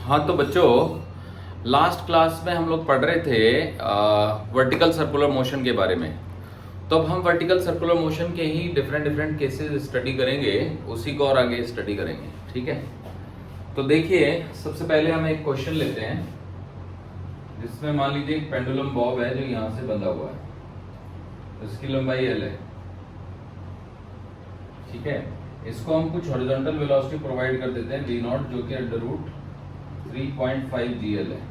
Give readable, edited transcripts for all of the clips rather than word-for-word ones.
हाँ तो बच्चों, लास्ट क्लास में हम लोग पढ़ रहे थे वर्टिकल सर्कुलर मोशन के बारे में। तो अब हम वर्टिकल सर्कुलर मोशन के ही डिफरेंट डिफरेंट केसेस स्टडी करेंगे, उसी को और आगे स्टडी करेंगे। ठीक है, तो देखिए सबसे पहले हम एक क्वेश्चन लेते हैं जिसमें मान लीजिए एक पेंडुलम बॉब है जो यहाँ से बंधा हुआ है, इसकी लंबाई L है। ठीक है, इसको हम कुछ हॉरिजॉन्टल वेलोसिटी प्रोवाइड कर देते हैं v0 जो कि √3.5 GL है।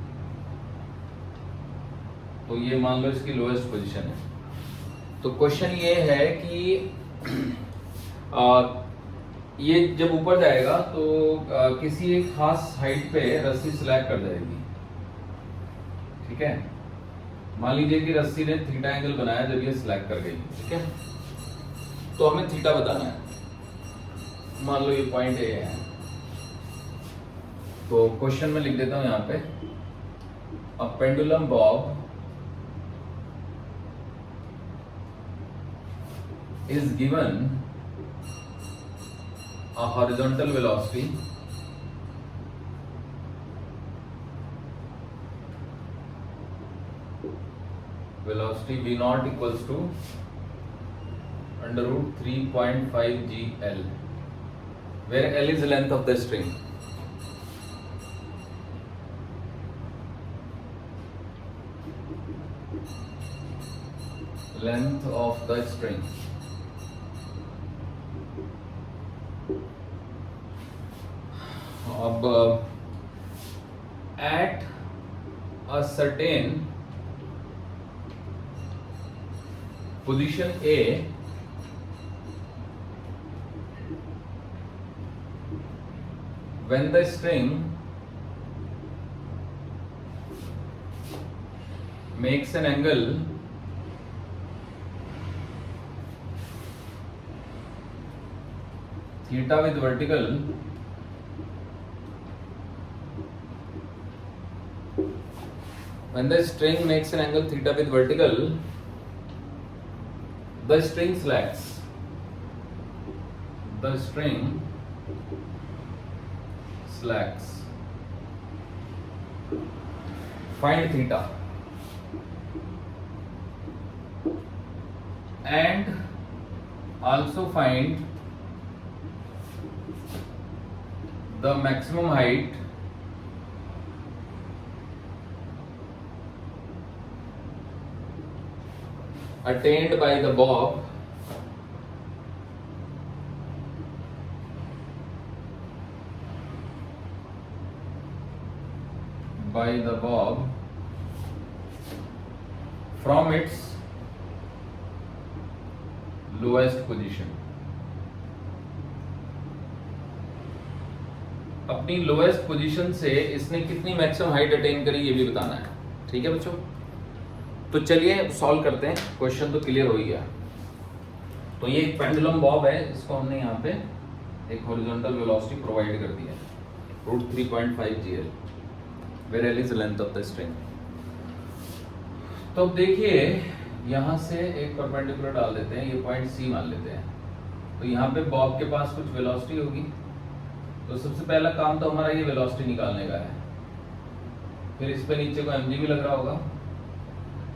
तो ये मान लो इसकी लोएस्ट पोजीशन है। तो क्वेश्चन ये है कि ये जब ऊपर जाएगा तो किसी एक खास हाइट पे रस्सी स्लैग कर जाएगी। ठीक है, मान लीजिए कि रस्सी ने थीटा एंगल बनाया जब ये स्लैग कर गई। ठीक है, तो हमें थीटा बताना है। मान लो ये पॉइंट ए है, तो क्वेश्चन में लिख देता हूं यहां पे, a pendulum Bob is given a horizontal velocity v0 equals to √3.5 GL, where L is the length of the string. Length of the string. अब at a certain position A, when the string makes an angle theta with vertical, when the string makes an angle theta with vertical, the string slacks. The string slacks. Find theta and also find the maximum height attained by the bob from its lowest position. अपनी lowest position से इसने कितनी maximum height attain करी ये भी बताना है। ठीक है बच्चों, तो चलिए सॉल्व करते हैं। क्वेश्चन तो क्लियर हो ही गया। तो ये एक पेंडुलम बॉब है, इसको हमने यहाँ पे एक हॉरिजॉन्टल वेलोसिटी प्रोवाइड कर दी है √3.5 GL, where L is the length of the string. तो अब देखिए यहाँ से एक परपेंडिकुलर डाल देते हैं, ये पॉइंट C मान लेते हैं। तो यहाँ पे बॉब के पास कुछ वेलोसिटी होगी, तो सबसे पहला काम तो हमारा ये वेलोसिटी निकालने का है। फिर इस पे नीचे को mg भी लग रहा होगा,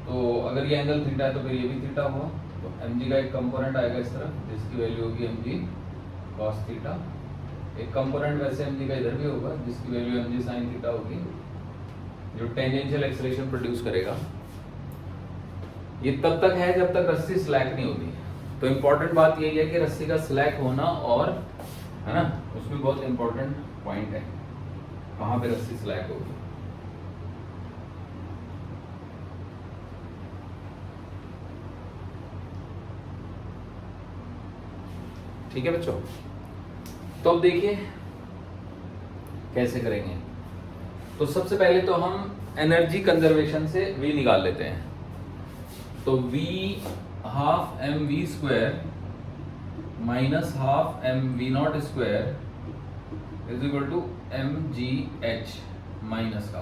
तो अगर ये एंगल थीटा है तो फिर ये भी थीटा हुआ। तो mg का एक कंपोनेंट आएगा इस तरफ जिसकी वैल्यू होगी mg cos थीटा। एक कंपोनेंट वैसे mg का इधर भी होगा जिसकी वैल्यू mg sin थीटा होगी, जो टेंजेंशियल एक्सेलरेशन प्रोड्यूस करेगा। ये तब तक है जब तक रस्सी स्लैक नहीं होती। तो इम्पोर्टेंट बात यही है कि रस्सी का स्लैक होना, और है ना, उसमें बहुत इंपॉर्टेंट पॉइंट है कहां पे रस्सी स्लैक होगी। ठीक है बच्चों, तो अब देखिए कैसे करेंगे। तो सबसे पहले तो हम एनर्जी कंजर्वेशन से V निकाल लेते हैं। तो V half mv² minus half mv0² is equal to mgh minus का।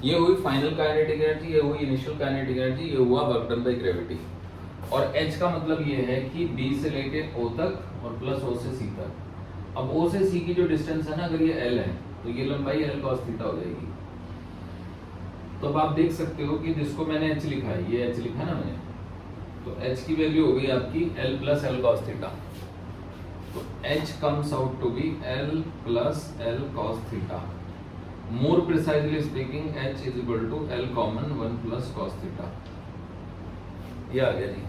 ये हुई फाइनल काइनेटिक एनर्जी, ये हुई इनिशियल काइनेटिक एनर्जी, ये हुआ वर्क डन बाय ग्रेविटी। और h का मतलब ये है कि B से लेके O तक और प्लस O से C तक। अब O से C की जो डिस्टेंस है ना, अगर ये L है तो ये लंबाई L cos थीटा हो जाएगी। तो अब आप देख सकते हो कि जिसको मैंने H लिखा है, ये H लिखा है ना मैंने, तो H की वैल्यू हो गई आपकी L plus L cos theta. तो H comes out to be L plus L cos theta. More precisely speaking, H is equal to L common 1 plus cos theta. ये आ गया जी।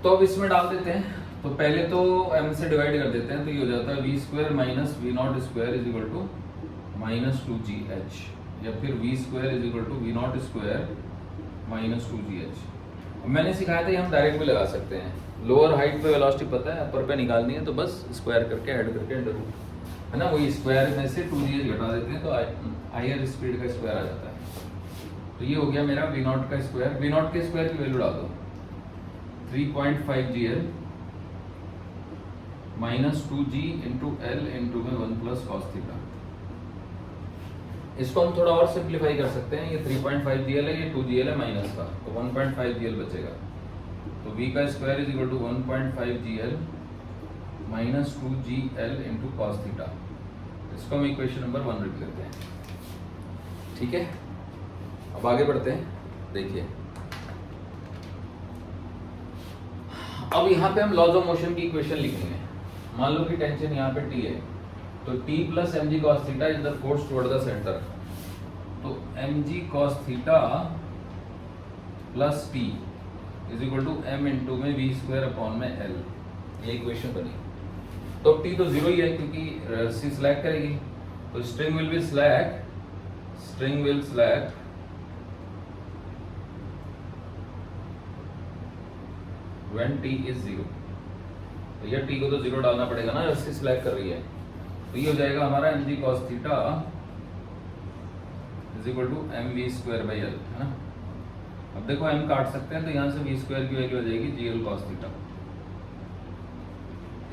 तो अब इसमें डाल देते हैं। तो पहले तो m से डिवाइड कर देते हैं, तो ये हो जाता है v square minus V not square is equal to minus 2gh, या फिर v square is equal to V not square minus 2gh। मैंने सिखाया था ये हम डायरेक्ट भी लगा सकते हैं। लोअर हाइट पे वेलोसिटी पता है, अपर पे निकालनी है, तो बस स्क्वायर करके ऐड करके अंडर रूट है ना, वही स्क्वायर में से 2gh घटा देते हैं तो हायर स्पीड का स्क्वायर आ जाता है। तो ये हो गया मेरा वी नॉट का स्क्वायर। वी नॉट के स्क्वायर की वैल्यू डाल दो 3.5 gl minus 2g into L into में 1 प्लस कॉस थीटा। इसको हम थोड़ा और सिंप्लीफाई कर सकते हैं। ये 3.5 gl है, ये 2 gl है माइनस का, तो 1.5 gl बचेगा। तो v का square is equal to 1.5 gl minus 2gl into cos theta. इसको हम इक्वेशन नंबर 1 लिख लेते हैं। ठीक है, अब आगे बढ़ते हैं। देखिए अब यहाँ पे हम लॉज ऑफ मोशन की इक्वेशन लिखेंगे। मान लो कि टेंशन यहाँ पे t है, तो t plus M G cos theta is the force toward the center. तो M G cos theta plus T is equal to M into में वी स्क्वायर अपॉन में एल, ये इक्वेशन बनी। तो t तो जीरो ही है क्योंकि रस्सी स्लैग करेगी, तो string will be slag, string will slag when t is 0। तो ये t को तो जीरो डालना पड़ेगा ना, रस्सी स्लैग कर रही है। तो ये हो जाएगा हमारा M G cos theta is equal to M V square by L, है ना। अब देखो m काट सकते हैं, तो यहाँ से वी स्क्वायर की वैल्यू हो जाएगी जी एल कॉस थीटा।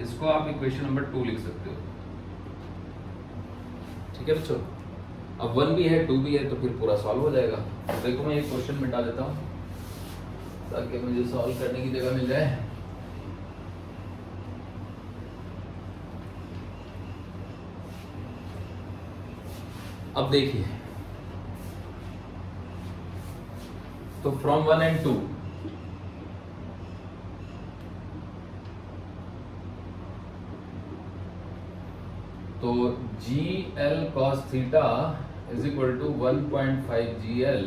इसको आप इक्वेशन नंबर 2 लिख सकते हो। ठीक है बच्चों, अब 1 भी है 2 भी है, तो फिर पूरा सॉल्व हो जाएगा। तो देखो मैं एक क्वेश्चन मिटा देता हूँ ताकि मुझे सॉल्व करने की जगह मिल जाए। अब देखिए, तो फ्रॉम 1 and 2 तो G L cos theta is equal to 1.5 G L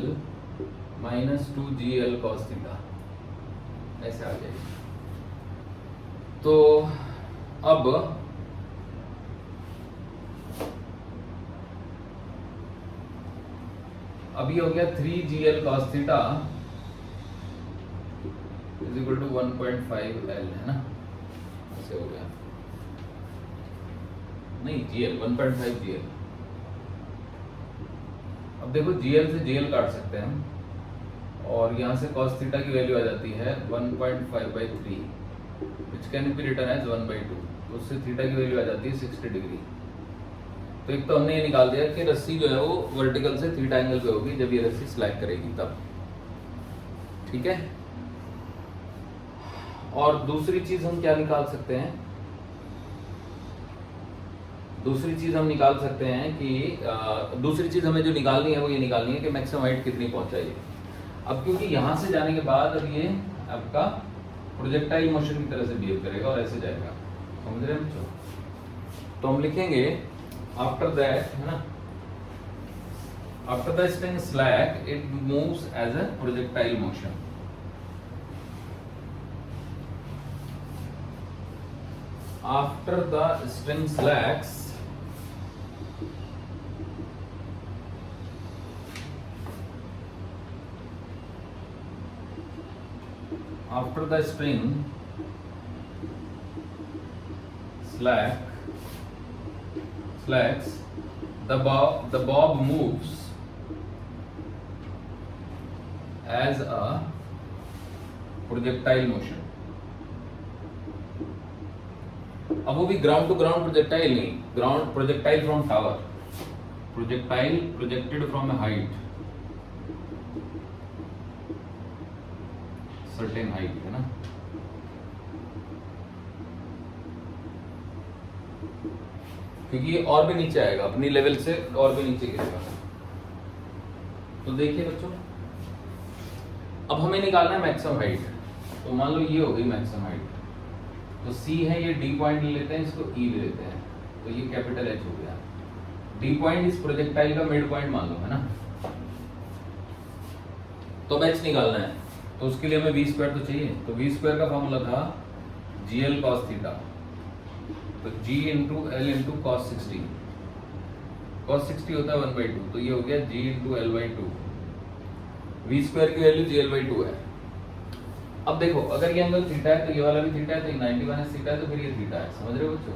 minus 2 G L cos theta, ऐसे आ जाएगी। तो अब अभी हो गया 3 G L cos theta is equal to 1.5 L, है ना, ऐसे हो गया। नहीं जी एल 1.5 जी एल। अब देखो जी एल से जी एल काट सकते हैं हम, और यहाँ से cos थीटा की वैल्यू आ जाती है 1.5/3 which can be written as 1/2। तो उससे थीटा की वैल्यू आ जाती है 60 डिग्री। तो एक तो हमने ये निकाल दिया कि रस्सी जो है वो वर्टिकल से थीटा एंगल पे होगी जब ये रस्सी स्लैग करेगी तब। ठीक है, और दूसरी चीज हम क्या निकाल सकते हैं? दूसरी चीज हम निकाल सकते हैं कि दूसरी चीज हमें जो निकालनी है वो ये निकालनी है कि मैक्सिमम हाइट कितनी पहुंचाएगी। अब क्योंकि यहाँ से जाने के बाद अब ये आपका प्रोजेक्टाइल मोशन की तरह से बिहेव करेगा और ऐसे जाएगा, समझ रहे हैं बच्चों? तो हम लिखेंगे आफ्टर दैट, है ना, after the string slack it moves as a projectile motion. After the string slacks after the string slacks the bob moves as a projectile motion। अब वो भी ग्राउंड टू ग्राउंड प्रोजेक्टाइल नहीं, ground projectile from tower, projectile projected from A height, certain height, है ना। क्योंकि ये और भी नीचे आएगा, अपनी लेवल से और भी नीचे गिरेगा। तो देखिए बच्चों, अब हमें निकालना है मैक्सिमम हाइट। तो मान लो ये हो गई मैक्सिमम हाइट, तो सी है, ये डी पॉइंट ले लेते हैं, इसको ई ले लेते हैं, तो ये कैपिटल एच हो गया। डी पॉइंट इस प्रोजेक्टाइल का मिड पॉइंट मान लो, है ना। तो एच निकालना है, तो उसके लिए हमें वी स्क्वायर तो चाहिए। तो वी स्क्वायर का फॉर्मूला था जी एल कॉस थीटा, तो G into L into cos 60। Cos 60 होता है 1/2, तो ये हो गया G into L by two. V square की value G L by two है। अब देखो, अगर ये एंगल थीटा है तो ये वाला भी थीटा है, तो 90 माइनस थीटा है, तो फिर ये थीटा है। समझ रहे हो बच्चों?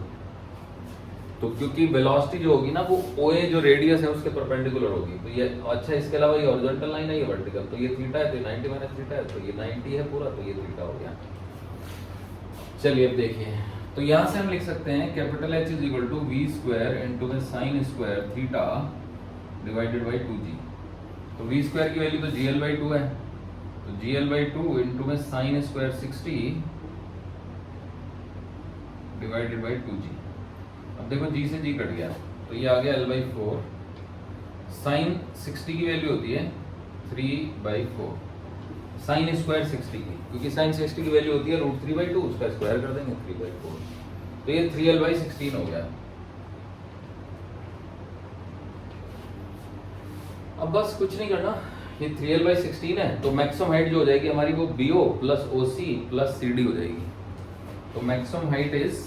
तो क्योंकि वेलोसिटी जो होगी ना वो ओए जो रेडियस है उसके परपेंडिकुलर होगी, तो ये अच्छा, इसके अलावा ये हॉरिजॉन्टल लाइन है, ये वर्टिकल, तो ये थीटा है, तो 90 माइनस थीटा है, तो ये 90 है पूरा, तो ये थीटा हो गया। चलिए अब देखिए, तो यहाँ से हम लिख सकते हैं capital H is equal to V square into में sine square theta divided by 2g। तो वी स्क्वायर की वैल्यू तो जी एल बाई टू है, तो G L by two into में sine square 60 divided by 2g। अब देखो जी से जी कट गया, तो ये आ गया एल बाई 4। साइन 60 की वैल्यू होती है 3/4, साइन स्क्वायर 60 की, क्योंकि साइन 60 की वैल्यू होती है √3/2, उसका स्क्वायर कर देंगे 3/4, तो ये 3l/16 हो गया। अब बस कुछ नहीं करना, ये 3l/16 है, तो मैक्सिमम हाइट जो हो जाएगी हमारी वो BO plus OC plus CD हो जाएगी। तो maximum height is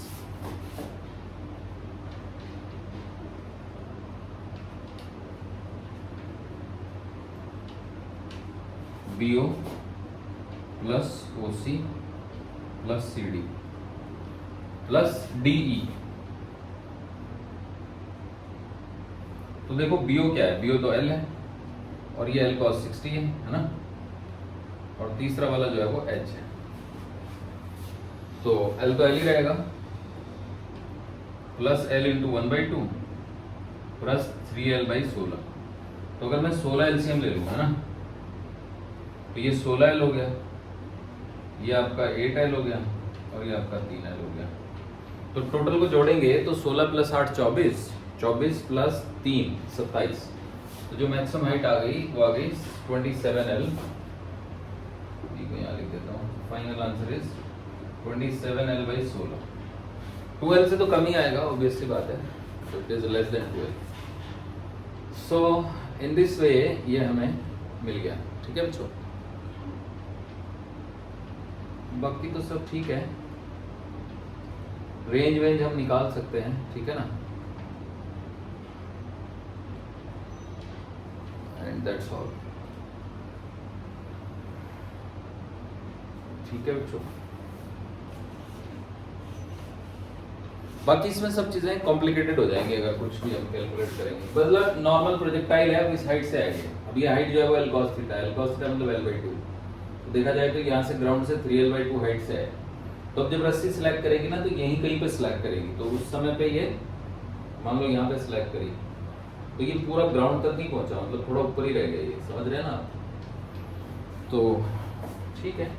BO plus OC plus CD plus DE। तो देखो BO क्या है, BO तो L है, और ये L cos 60 है ना, और तीसरा वाला जो है वो H है, तो L तो L ही रहेगा, plus L into 1/2 plus 3l/16। तो अगर मैं 16 LCM ले लूँगा ना, तो ये 16l हो गया, ये आपका 8l हो गया, और ये आपका 3l हो गया। तो टोटल को जोड़ेंगे तो 16 प्लस 8 24, 24 प्लस 3 27। तो जो मैक्सिमम हाइट आ गई वो आ गई 27l। यहाँ लिख देता हूँ, final answer is 27l/16। 2l से तो कम ही आएगा, ऑब्वियसली बात है, तो it is less than 12। So in this way ये हमें मिल गया। ठीक है बच्चों, बाकी तो सब ठीक है, रेंज वेंज हम निकाल सकते हैं, ठीक है ना, एंड दैट्स ऑल। ठीक है बच्चों, बाकी इसमें सब चीजें कॉम्प्लिकेटेड हो जाएंगी अगर कुछ भी हम कैलकुलेट करेंगे। मतलब नॉर्मल प्रोजेक्टाइल है, इस हाइट से आएगी। अब ये हाइट जो है वो L cos theta, L cos theta मतलब L/2। तो देखा जाए तो यहाँ से ग्राउंड से 3l/2 हाइट से है, तो अब जब रस्सी सिलेक्ट करेगी ना, तो यहीं कहीं पे सिलेक्ट करेगी, तो उस समय पे ये मान लो यहाँ पे सिलेक्ट करी, तो ये पूरा ग्राउंड तक नहीं पहुंचा, मतलब थोड़ा ऊपर ही रह गया, ये समझ रहे हैं ना आप? तो ठीक है,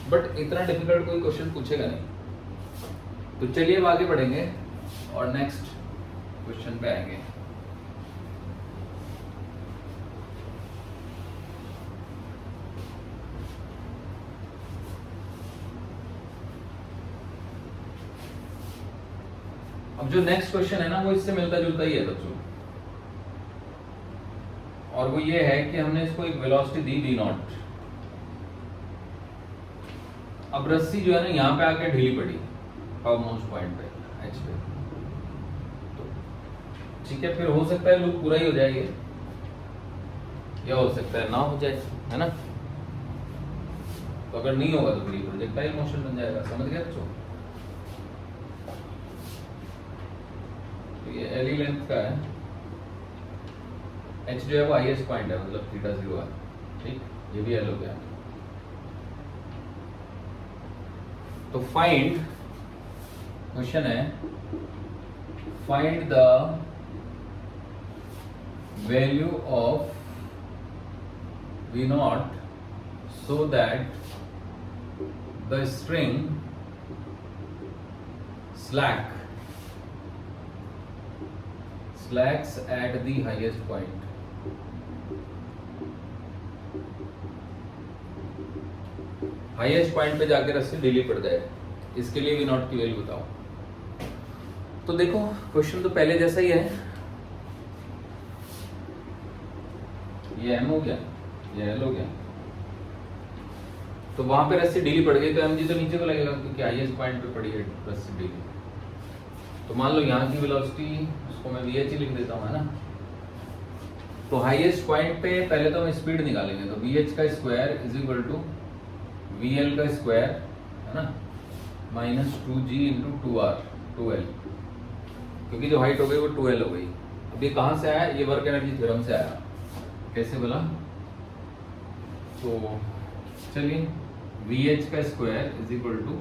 बट इतना डिफिकल्ट कोई क्वेश्चन पूछेगा नहीं। तो चलिए अब आगे बढ़ेंगे और नेक्स्ट क्वेश्चन पे आएंगे। अब जो नेक्स्ट क्वेश्चन है ना वो इससे मिलता जुलता ही है बच्चों, और वो ये है कि हमने इसको एक वेलोसिटी दी v0। अब रस्सी जो है ना यहाँ पे आके ढीली पड़ी टॉप मोस्ट पॉइंट पे H पे, तो ठीक है, फिर हो सकता है लूप पूरा ही हो जाएगा, या हो सकता है ना हो जाए, है ना। तो अगर नहीं होगा तो फिर प्रोजेक्टाइल मोशन बन जाएगा। समझ गए बच्चों? ये L लेंथ का है, H जो है वो हाईएस्ट पॉइंट है, मतलब थीटा 0 है, ठीक, ये भी L हो गया। तो फाइंड, क्वेश्चन है find the value of v0 so that the string slack slacks at the highest point. Highest point पे जाके रस्सी ढीली पड़ जाए, इसके लिए वी नॉट की वैल्यू बताओ। तो देखो क्वेश्चन तो पहले जैसा ही है, ये एम हो गया, ये एल हो गया। तो वहां पे रस्सी ढीली पड़ गई तो एम जी तो नीचे को लगेगा क्योंकि हाईएस्ट पॉइंट पे पड़ी है रस्सी ढीली। तो मान लो यहाँ की वेलोसिटी, उसको मैं वी एच ही लिख देता हूँ, है ना। तो हाईएस्ट पॉइंट पे पहले तो हम स्पीड निकालेंगे, तो वी एच का square is equal to V L का स्क्वायर, है ना, minus 2g into 2r 2l, क्योंकि जो हाइट हो गई वो 2l हो गई। अब ये कहाँ से आया, ये वर्क एनर्जी थ्योरम से आया। कैसे बोला, तो चलिए वी एच का square is equal to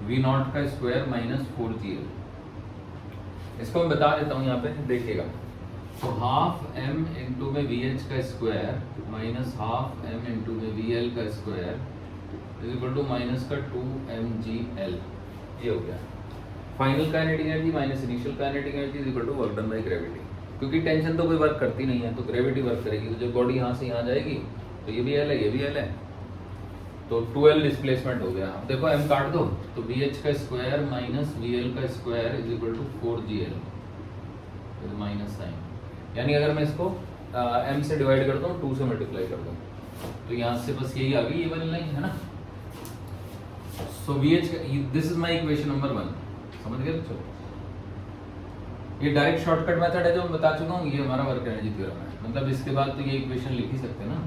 V naught का स्क्वायर माइनस 4gl। इसको मैं बता देता हूँ यहाँ पे, देखिएगा। तो हाफ एम इंटू में वी एच का square minus half M into में वी एल का square is equal to minus का 2mgl, ये हो गया। Final kinetic energy minus initial kinetic energy is equal to work done by gravity. क्योंकि tension तो कोई वर्क करती नहीं है, तो ग्रेविटी वर्क करेगी। तो जब बॉडी यहाँ से यहाँ जाएगी तो ये भी एल है, ये भी एल है, तो 2l डिस्प्लेसमेंट हो गया। अब देखो m काट दो, तो वी एच का स्क्वायर माइनस वी एल का square is equal to 4gl minus sine. यानी अगर मैं इसको m से डिवाइड करता हूँ, 2 से मल्टीप्लाई कर दूँ, तो यहाँ से बस यही आ गई, ये वाली लाइन, है ना। So V H, this is my equation number 1, समझ गए बच्चों। ये डायरेक्ट शॉर्टकट मेथड है जो मैं बता चुका हूँ, ये हमारा वर्क एनर्जी थ्योरम है। मतलब इसके बाद तो ये इक्वेशन लिख ही सकते हैं ना।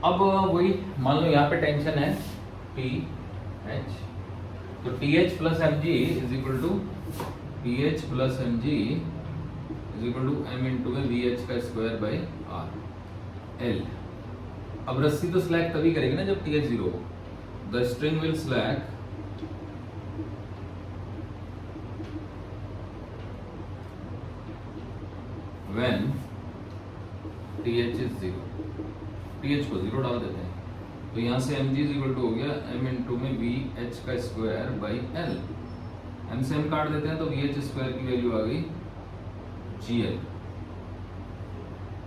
अब वही मान लो यहाँ पे टेंशन है टी एच, तो T H plus M G is equal to P H plus M G is equal to M into में वी एच का स्क्वायर बाई आर एल। अब रस्सी तो स्लैक तभी करेगी ना जब टी एच 0 हो। The string will slack when TH is 0, TH को 0 डाल देते हैं, तो यहाँ से mg इज इक्वल टू हो गया m इंटू में VH का स्क्वायर बाई L। m से m काट देते हैं तो VH स्क्वायर की वैल्यू आ गई GL।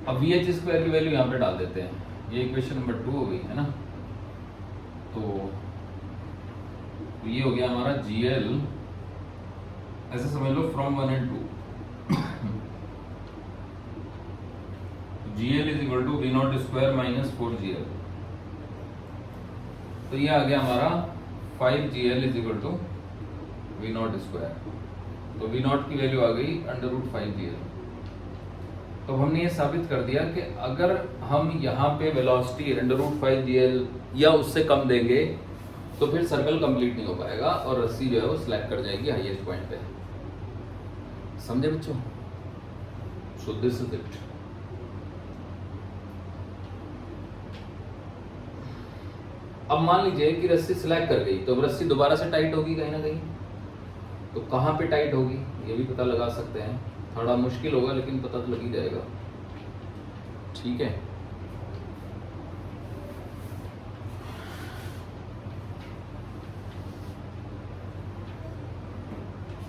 अब VH स्क्वायर की वैल्यू यहाँ पे डाल देते हैं, ये इक्वेशन नंबर 2 हो गई, है ना। तो ये हो गया हमारा GL, ऐसे समझ लो from 1 and 2। GL is equal to V not square minus 4gl। तो ये आ गया हमारा 5gl is equal to V not square. तो वी नॉट की वैल्यू आ गई √5gl। तो हमने ये साबित कर दिया कि अगर हम यहाँ पे वेलोसिटी √5gl या उससे कम देंगे तो फिर सर्कल कंप्लीट नहीं हो पाएगा और रस्सी जो है वो स्लैक कर जाएगी हाईएस्ट पॉइंट पे। समझे बच्चों? So this is it. अब मान लीजिए कि रस्सी स्लैक कर गई, तो अब रस्सी दोबारा से टाइट होगी कहीं ना कहीं, तो कहाँ पे टाइट होगी ये भी पता लगा सकते हैं। थोड़ा मुश्किल होगा लेकिन पता तो लग ही जाएगा, ठीक है।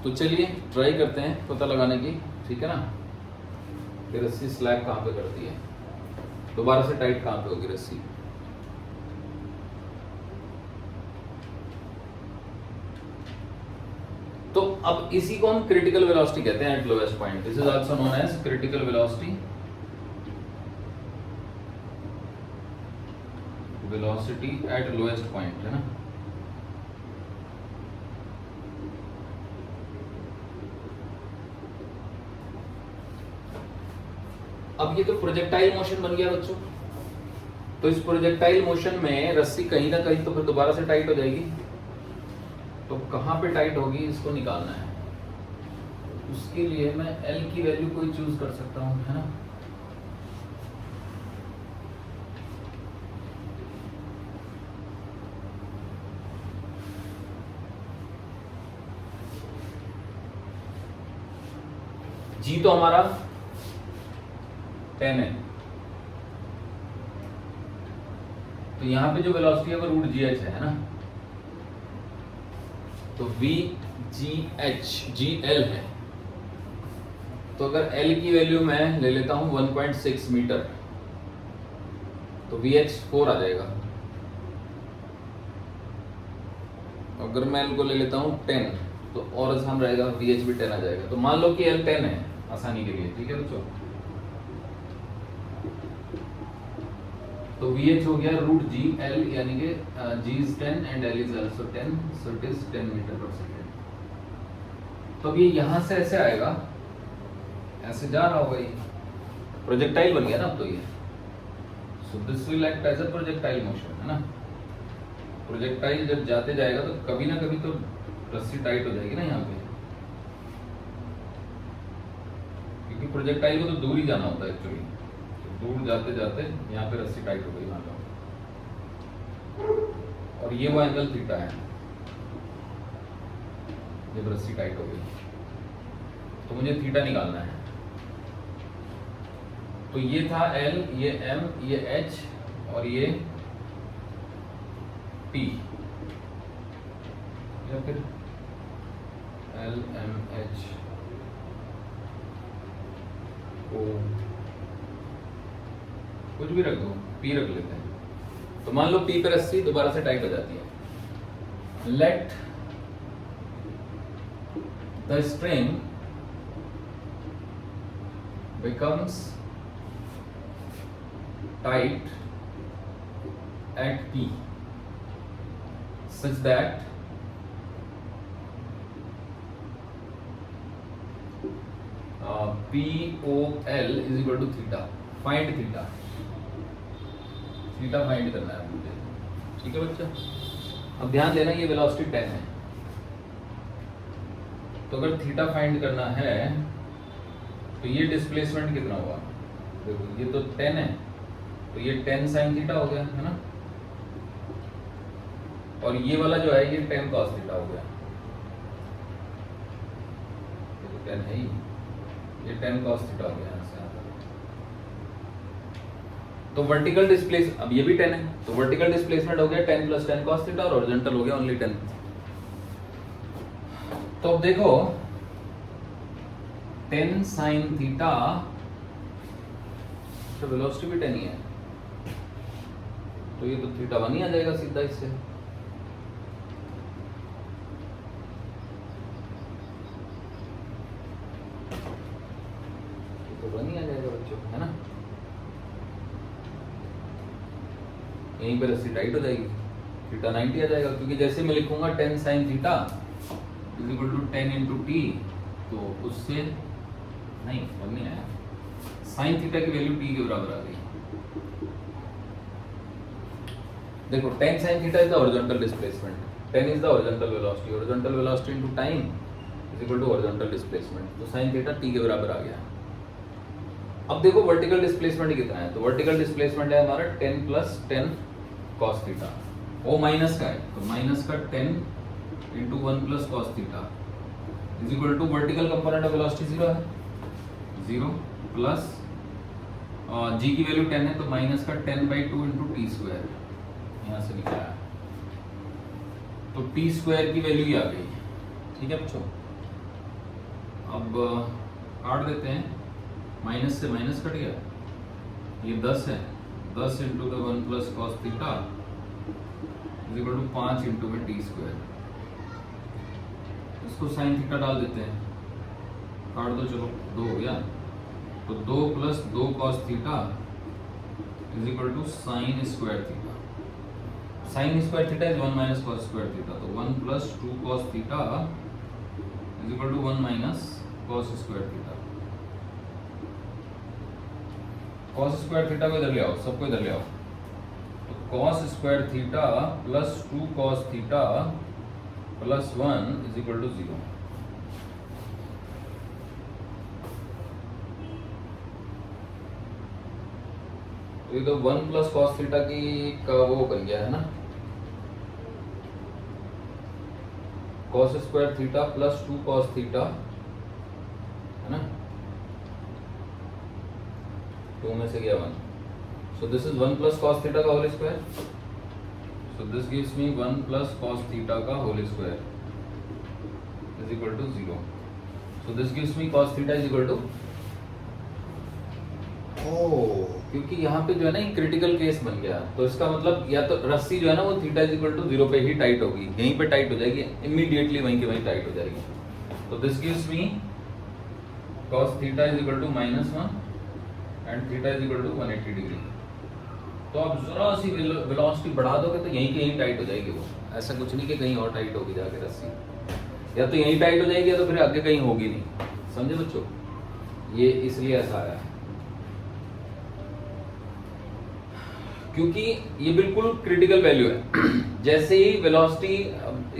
तो चलिए ट्राई करते हैं पता लगाने की, ठीक है ना। कि रस्सी स्लैक कहाँ पे करती है, दोबारा से टाइट कहाँ पे होगी रस्सी। तो अब इसी को हम क्रिटिकल वेलोसिटी कहते हैं at lowest point. This is also known as critical velocity. Velocity at lowest point, है ना। अब ये तो प्रोजेक्टाइल मोशन बन गया बच्चों। तो इस प्रोजेक्टाइल मोशन में रस्सी कहीं ना कहीं तो फिर दोबारा से टाइट हो जाएगी। तो कहाँ पे टाइट होगी इसको निकालना है। उसके लिए मैं L की वैल्यू कोई चूज कर सकता हूँ, है ना। G तो हमारा 10 है, तो यहाँ पे जो वेलोसिटी है वो √GH है ना। तो VGH GL है, तो अगर L की वैल्यू मैं ले लेता हूँ 1.6 मीटर, तो VH 4 आ जाएगा। अगर मैं L को ले लेता हूँ 10, तो और आसान रहेगा, VH भी 10 आ जाएगा। तो मान लो कि L 10 है आसानी के लिए, ठीक है बच्चों। तो VH हो गया रूट जी एल, यानी कि G is 10 and L is also 10, so it is 10 metre पर सेकेंड। तो अब ये यहाँ से ऐसे आएगा, ऐसे जा रहा होगा, ये प्रोजेक्टाइल बन गया ना अब तो ये। So this will act as a projectile motion, है ना। प्रोजेक्टाइल जब जाते जाएगा तो कभी ना कभी तो रस्सी टाइट हो जाएगी ना यहाँ पे, क्योंकि प्रोजेक्टाइल को तो दूर ही जाना होता है एक्चुअली। दूर जाते जाते यहाँ पे रस्सी टाइट हो गई मान लो, और ये वो एंगल थीटा है जब रस्सी टाइट हो गई, तो मुझे थीटा निकालना है। तो ये था L, ये M, ये H और ये P, या फिर L, M, H O, कुछ भी रख दो, P रख लेते हैं। तो मान लो P पे रस्सी दोबारा से टाइट हो जाती है। Let the string becomes tight at P such that POL is equal to theta. Find theta. Theta find करना है मुझे, ठीक है बच्चा। अब ध्यान देना, ये वेलोसिटी 10 है, तो अगर थीटा फाइंड करना है तो ये डिस्प्लेसमेंट कितना होगा। देखो ये तो 10 है, तो ये 10 साइन थीटा हो गया, है ना। और ये वाला जो है ये 10 कॉस थीटा हो गया, ये तो 10 है ही, ये 10 कॉस थीटा हो गया यहाँ से। तो वर्टिकल डिस्प्लेस, अब ये भी 10 है, तो वर्टिकल डिस्प्लेसमेंट हो गया 10 + 10 cos थीटा, और हॉरिजॉन्टल हो गया ओनली 10। तो अब देखो 10 sin थीटा, तो वेलोसिटी भी 10 ही है, तो ये तो थीटा 1 ही आ जाएगा सीधा इससे। तो 1 ही आ जाएगा बच्चों, है ना। यहीं पे रस्सी टाइट हो जाएगी, थीटा 90 आ जाएगा, क्योंकि जैसे मैं लिखूंगा 10 sin theta is equal to 10 × t, तो उससे नहीं बनने आया, sin थीटा की वैल्यू t के बराबर आ गई। देखो 10 sin theta is the horizontal displacement, 10 is the horizontal velocity, horizontal velocity into time is equal to horizontal displacement, तो sin थीटा t के बराबर आ गया। अब देखो वर्टिकल डिस्प्लेसमेंट कितना है, तो वर्टिकल डिस्प्लेसमेंट है हमारा 10 + 10 cos थीटा, वो माइनस का है, तो माइनस का 10 × 1 + cos theta is equal to vertical component of velocity 0 है, 0 प्लस g की वैल्यू 10 है, तो माइनस का 10/2 × t², यहाँ से निकला है, तो t² की वैल्यू ही आ गई, ठीक है बच्चों। अब काट देते हैं, माइनस से माइनस कट गया, ये 10 है, 10 × 1 + cos theta is equal to 5 × t²। इसको sin थीटा डाल देते हैं, काट दो, चलो 2 हो गया, तो 2 + 2 cos theta is equal to sin² theta. sin² theta is 1 - cos² theta, तो 1 + 2 cos theta is equal to 1 - cos² theta. cos² theta को इधर ले आओ, सबको इधर ले आओ, तो cos² theta + 2 cos theta + 1 is equal to 0। तो ये तो 1 + cos थीटा की का वो बन गया है ना, cos² थीटा + 2 cos थीटा, है ना, 2 में से गया 1, so this is 1 + cos theta का whole square, so this gives me 1 + cos theta का whole square is equal to 0, so this gives me cos theta is equal to क्योंकि यहाँ पे जो है ना क्रिटिकल केस बन गया, तो इसका मतलब या तो रस्सी जो है ना वो थीटा इज इक्वल टू 0 पे ही टाइट होगी, यहीं पे टाइट हो जाएगी, इमीडिएटली वहीं के वहीं टाइट हो जाएगी। तो this gives me cos theta is equal to -1 and theta is equal to 180 degree. तो आप जरा सी वेलोसिटी बढ़ा दोगे तो यहीं के यहीं टाइट हो जाएगी वो, ऐसा कुछ नहीं कि कहीं और टाइट होगी जाके रस्सी, या तो यहीं टाइट हो जाएगी या तो फिर आगे कहीं होगी नहीं। समझे बच्चों, ये इसलिए ऐसा आया है क्योंकि ये बिल्कुल क्रिटिकल वैल्यू है। जैसे ही वेलोसिटी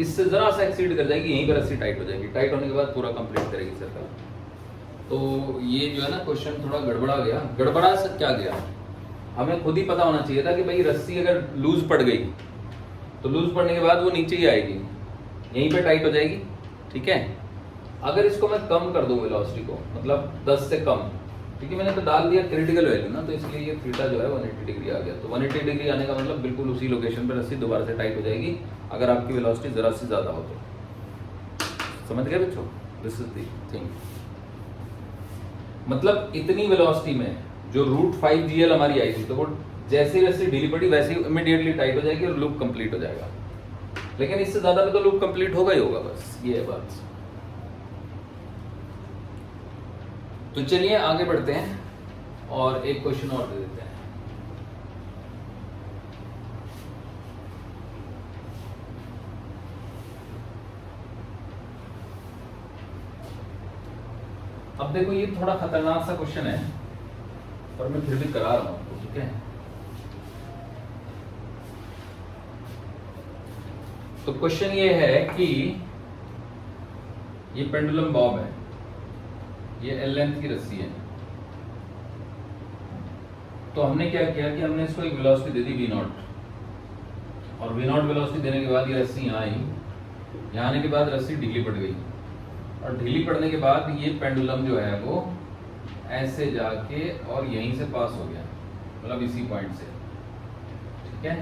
इससे जरा सा एक्सीड कर जाएगी, यहीं पर रस्सी टाइट हो जाएगी, टाइट होने के बाद पूरा कंप्लीट करेगी सर्कल। तो ये जो है ना क्वेश्चन थोड़ा गड़बड़ा गया। गड़बड़ा से क्या गया, हमें खुद ही पता होना चाहिए था कि भाई रस्सी अगर लूज पड़ गई तो लूज पड़ने के बाद वो नीचे ही आएगी, यहीं पे टाइट हो जाएगी, ठीक है। अगर इसको मैं कम कर दूं वेलोसिटी को, मतलब 10 से कम, क्योंकि मैंने तो डाल दिया क्रिटिकल वैल्यू ना, तो इसलिए ये थीटा जो है 180 डिग्री आ गया। तो 180 डिग्री आने का मतलब बिल्कुल उसी लोकेशन पर रस्सी दोबारा से टाइट हो जाएगी अगर आपकी वेलोसिटी जरा सी ज्यादा हो तो। समझ गए बच्चों, दिस इज द थिंग। मतलब इतनी वेलोसिटी में जो √5 GL हमारी आई थी, तो वो जैसे ही रस्सी ढीली पड़ी वैसे ही इमीडिएटली टाइट हो जाएगी और लूप कंप्लीट हो जाएगा। लेकिन इससे ज्यादा में तो लूप कंप्लीट होगा ही होगा, बस ये है बात। तो चलिए आगे बढ़ते हैं और एक क्वेश्चन और दे देते हैं। अब देखो ये थोड़ा खतरनाक सा क्वेश्चन है, पर मैं फिर भी करा रहा हूं आपको, ठीक है। तो क्वेश्चन ये है कि ये पेंडुलम बॉब है, ये L लेंथ की रस्सी है। तो हमने क्या किया कि हमने इसको एक वेलोसिटी दे दी V0, और V0 वेलोसिटी देने के बाद ये रस्सी यहाँ आई, यहाँ आने के बाद रस्सी ढीली पड़ गई, और ढीली पड़ने के बाद ये पेंडुलम जो है वो ऐसे जाके और यहीं से पास हो गया, मतलब इसी पॉइंट से, ठीक है।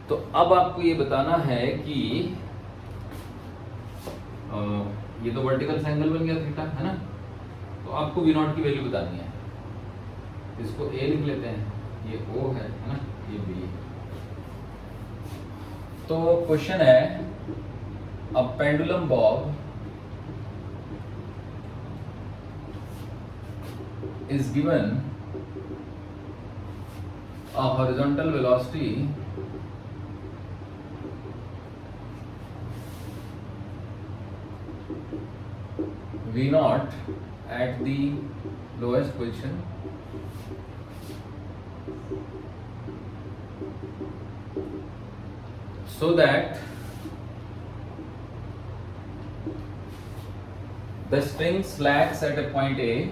तो अब आपको ये बताना है कि ये तो वर्टिकल एंगल बन गया थीटा, है ना। तो आपको V0 की वैल्यू बतानी है। इसको A लिख लेते हैं, ये O है ना, ये B है। तो क्वेश्चन है, a pendulum Bob is given a horizontal velocity V0 at the lowest position so that the string slacks at a point A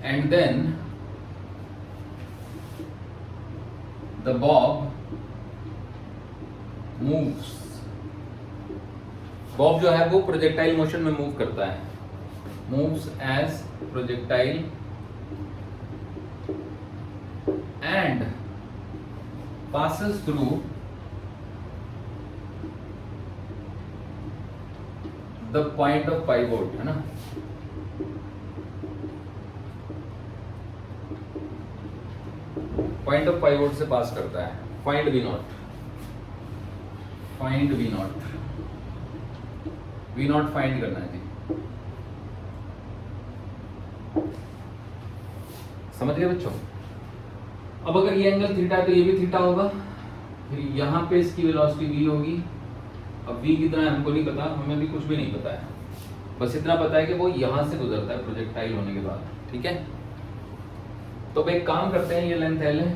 and then the bob moves। Bob जो है वो projectile motion में move करता है, moves as projectile and passes through the point of pivot, है ना। Point of pivot से पास करता है। Find V0, find V0, V0 find करना है जी। समझ गए बच्चों। अब अगर ये एंगल थीटा है तो ये भी थीटा होगा, फिर यहाँ पे इसकी वेलोसिटी v होगी। अब v कितना है हमको नहीं पता, हमें भी कुछ भी नहीं पता है, बस इतना पता है कि वो यहाँ से गुजरता है प्रोजेक्टाइल होने के बाद, ठीक है। तो अब एक काम करते हैं, ये लेंथ L है,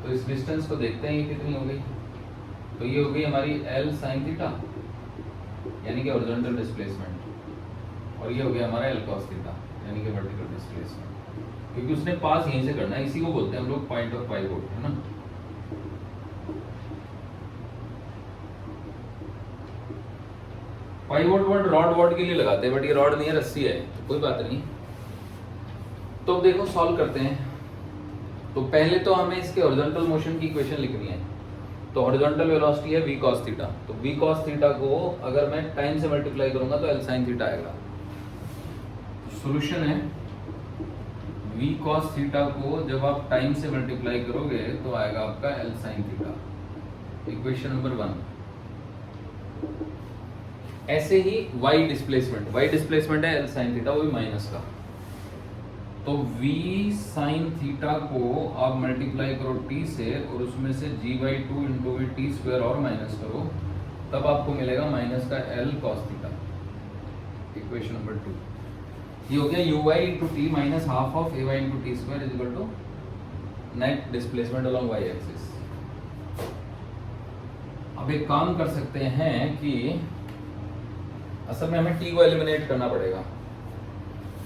तो इस डिस्टेंस को देखते हैं ये कितनी हो गई। तो ये हो गई हमारी L sin थीटा, यानी कि हॉरिजॉन्टल डिस्प्लेसमेंट, और ये हो गया हमारा L cos थीटा, यानी कि वर्टिकल डिस्प्लेसमेंट, क्योंकि उसने पास यहीं से करना है। इसी को बोलते हैं हम लोग पॉइंट ऑफ पाइवोट, है ना। पाइवोट वर्ड रॉड वॉड के लिए लगाते हैं, बट ये रॉड नहीं है, रस्सी है, तो कोई बात नहीं। तो देखो सॉल्व करते हैं। तो पहले तो हमें इसके हॉरिजॉन्टल मोशन की इक्वेशन लिखनी है। तो हॉरिजॉन्टल वेलोसिटी है v cos थीटा, तो v cos थीटा को अगर मैं टाइम से मल्टीप्लाई करूंगा तो l sin थीटा आएगा। सॉल्यूशन है v cos थीटा को जब आप टाइम से मल्टीप्लाई करोगे तो आएगा आपका l sin theta, equation number 1। ऐसे ही y डिस्प्लेसमेंट है l sin थीटा, वो भी माइनस का, तो v sin थीटा को आप मल्टीप्लाई करो t से और उसमें से g/2 into V T square और माइनस करो, तब आपको मिलेगा माइनस का l cos theta, equation number 2। ये हो गया uy into T minus half of ay into T square is equal to net displacement along y axis. अब एक काम कर सकते हैं कि असल में हमें t को एलिमिनेट करना पड़ेगा,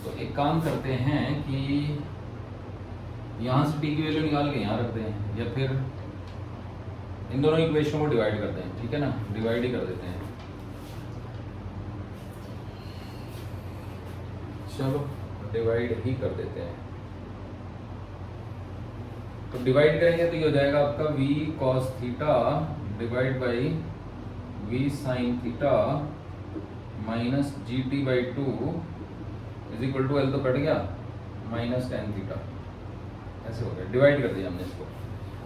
तो एक काम करते हैं कि यहाँ से t की वैल्यू निकाल के यहाँ रखते हैं, या फिर इन दोनों इक्वेशनों को डिवाइड करते हैं, ठीक है ना, डिवाइड ही कर देते हैं। चलो डिवाइड ही कर देते हैं, तो डिवाइड करेंगे तो ये हो जाएगा आपका v cos theta divide by v sin theta minus gt/2 is equal to l तो कट गया माइनस tan थीटा, ऐसे हो गया, डिवाइड कर दिया हमने इसको।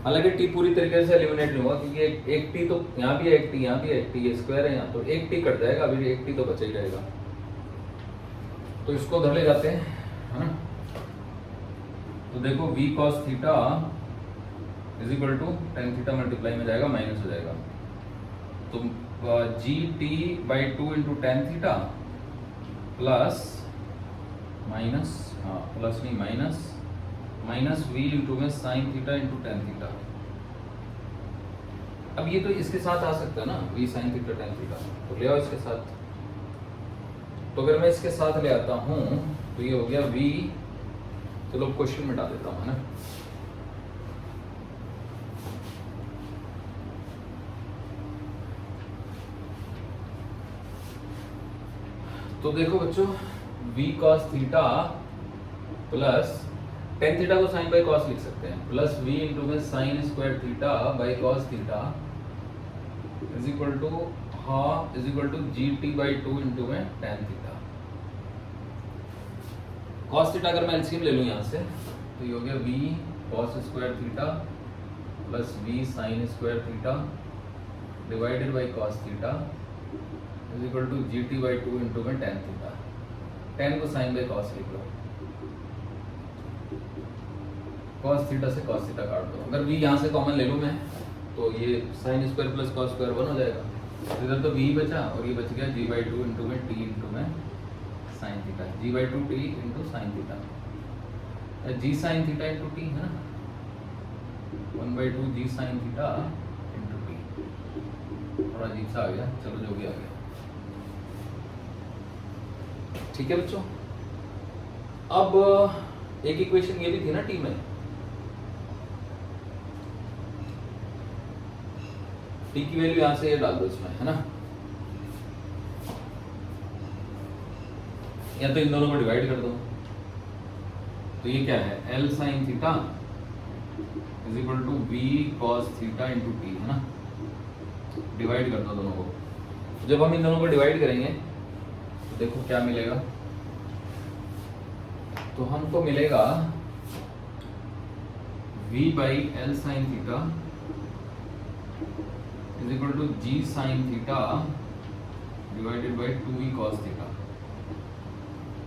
हालांकि t पूरी तरीके से एलिमिनेट नहीं होगा क्योंकि एक t तो यहाँ भी है, एक t यहाँ भी है, एक t ये स्क्वायर है यहाँ, तो एक t कट जाएगा, अभी एक t तो बचा ही रहेगा, तो इसको उधर ले जाते हैं, है ना। तो देखो v cos theta is equal to tan theta multiply में जाएगा माइनस हो जाएगा, तो gt/2 into tan theta plus minus, हाँ प्लस नहीं माइनस v इंटू में sine theta into tan theta. अब ये तो इसके साथ आ सकता है ना, v sine theta tan theta, तो ले आओ इसके साथ। तो अगर मैं इसके साथ ले आता हूं तो ये हो गया v, चलो क्वेश्चन मिटा देता हूं, है ना। तो देखो बच्चों, v cos theta plus tan theta को sin बाई cos लिख सकते हैं, प्लस v इंटू में sin square theta by cos theta is equal to half is equal to gt/2 into में tan थीटा। cos थीटा अगर मैं LCM ले लूं यहाँ से तो ये हो गया v cos square theta plus v sin square theta divided by cos theta is equal to gt/2 into में tan थीटा। tan को sin बाई cos लिख लो, cos थीटा से cos थीटा काट दो, अगर v यहाँ से कॉमन ले लूँ मैं तो ये sin square plus cos square 1 हो जाएगा, इधर तो v बचा और ये बच गया g/2 इंटू में t इंटू में sin theta, g/2t into sin theta, g sin theta into t है ना, 1/2 g sin theta into t। थोड़ा अजीब सा आ गया, चलो जो भी आ गया, ठीक है बच्चों। अब एक इक्वेशन ये भी थी ना t में, t की वैल्यू यहां से ये डाल दो इसमें, है ना, या तो इन दोनों को डिवाइड कर दो, तो ये क्या है l sin theta is equal to v cos theta into T, है ना, डिवाइड कर दो दोनों को। जब हम इन दोनों को डिवाइड करेंगे तो देखो क्या मिलेगा, तो हमको मिलेगा v by l sin theta is equal to g sin theta divided by 2v cos theta.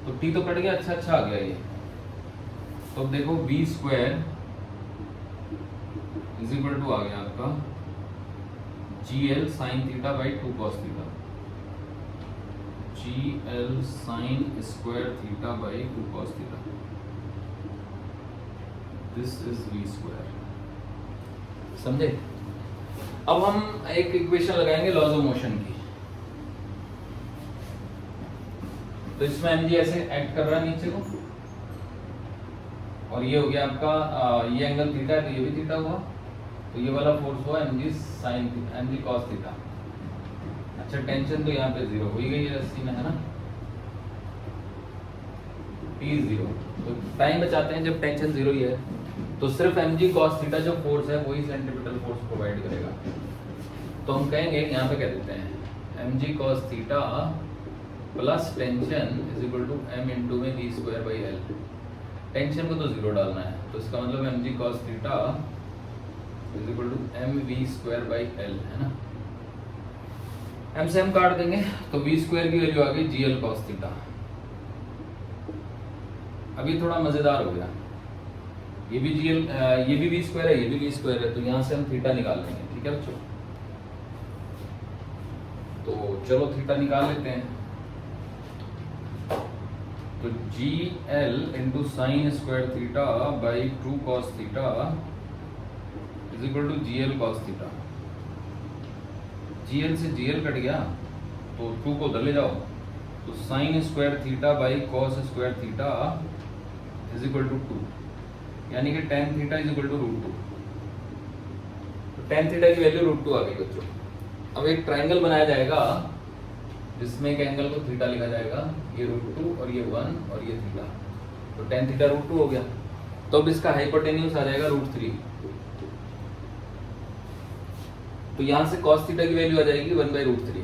तो t तो कट गया, अच्छा आ गया ये, तो अब देखो v square is equal to आ गया आपका gl sin theta by 2 cos theta, gl sin square theta by 2 cos theta, this is v square, समझे। अब हम एक इक्वेशन लगाएंगे लॉज ऑफ मोशन की, तो इसमें mg ऐसे एक्ट कर रहा है नीचे को, और ये हो गया आपका ये एंगल थीटा है तो ये भी थीटा हुआ, तो ये वाला फोर्स हुआ mg sin theta, mg cos theta. अच्छा टेंशन तो यहाँ पे जीरो हो ही गई है रस्सी में, है ना, t जीरो, तो टाइम बचाते हैं जब टेंशन जीरो ही है, तो सिर्फ mg cos थीटा जो फोर्स है वही सेंट्रीपिटल फोर्स प्रोवाइड करेगा। तो हम कहेंगे यहाँ पे कह देते हैं mg cos theta plus tension is equal to m into में v square by L. Tension को तो जीरो डालना है, तो इसका मतलब mg cos theta is equal to m v square by L, है ना। m से m काट देंगे तो v स्क्वायर की वैल्यू आ गई gl cos थीटा। अभी थोड़ा मजेदार हो गया, ये भी v स्क्वायर है, ये भी v स्क्वायर है, तो यहाँ से हम थीटा निकाल लेंगे। ठीक है बच्चों, तो चलो थीटा निकाल लेते हैं। तो gl into sine square theta by 2 cos theta is equal to gl cos theta. gl से gl कट गया तो 2 को उधर ले जाओ, तो sine square theta by cos square theta is equal to 2, यानी कि tan theta is equal to √2। तो tan थीटा की वैल्यू √2 आ गई बच्चों। अब एक ट्रायंगल बनाया जाएगा जिसमें एक एंगल को थीटा लिखा जाएगा, ये √2 और ये 1 और ये थीटा, तो tan थीटा √2 हो गया। तो अब इसका हाइपोटेन्यूज आ जाएगा √3। तो यहाँ से cos थीटा की वैल्यू आ जाएगी 1/√3।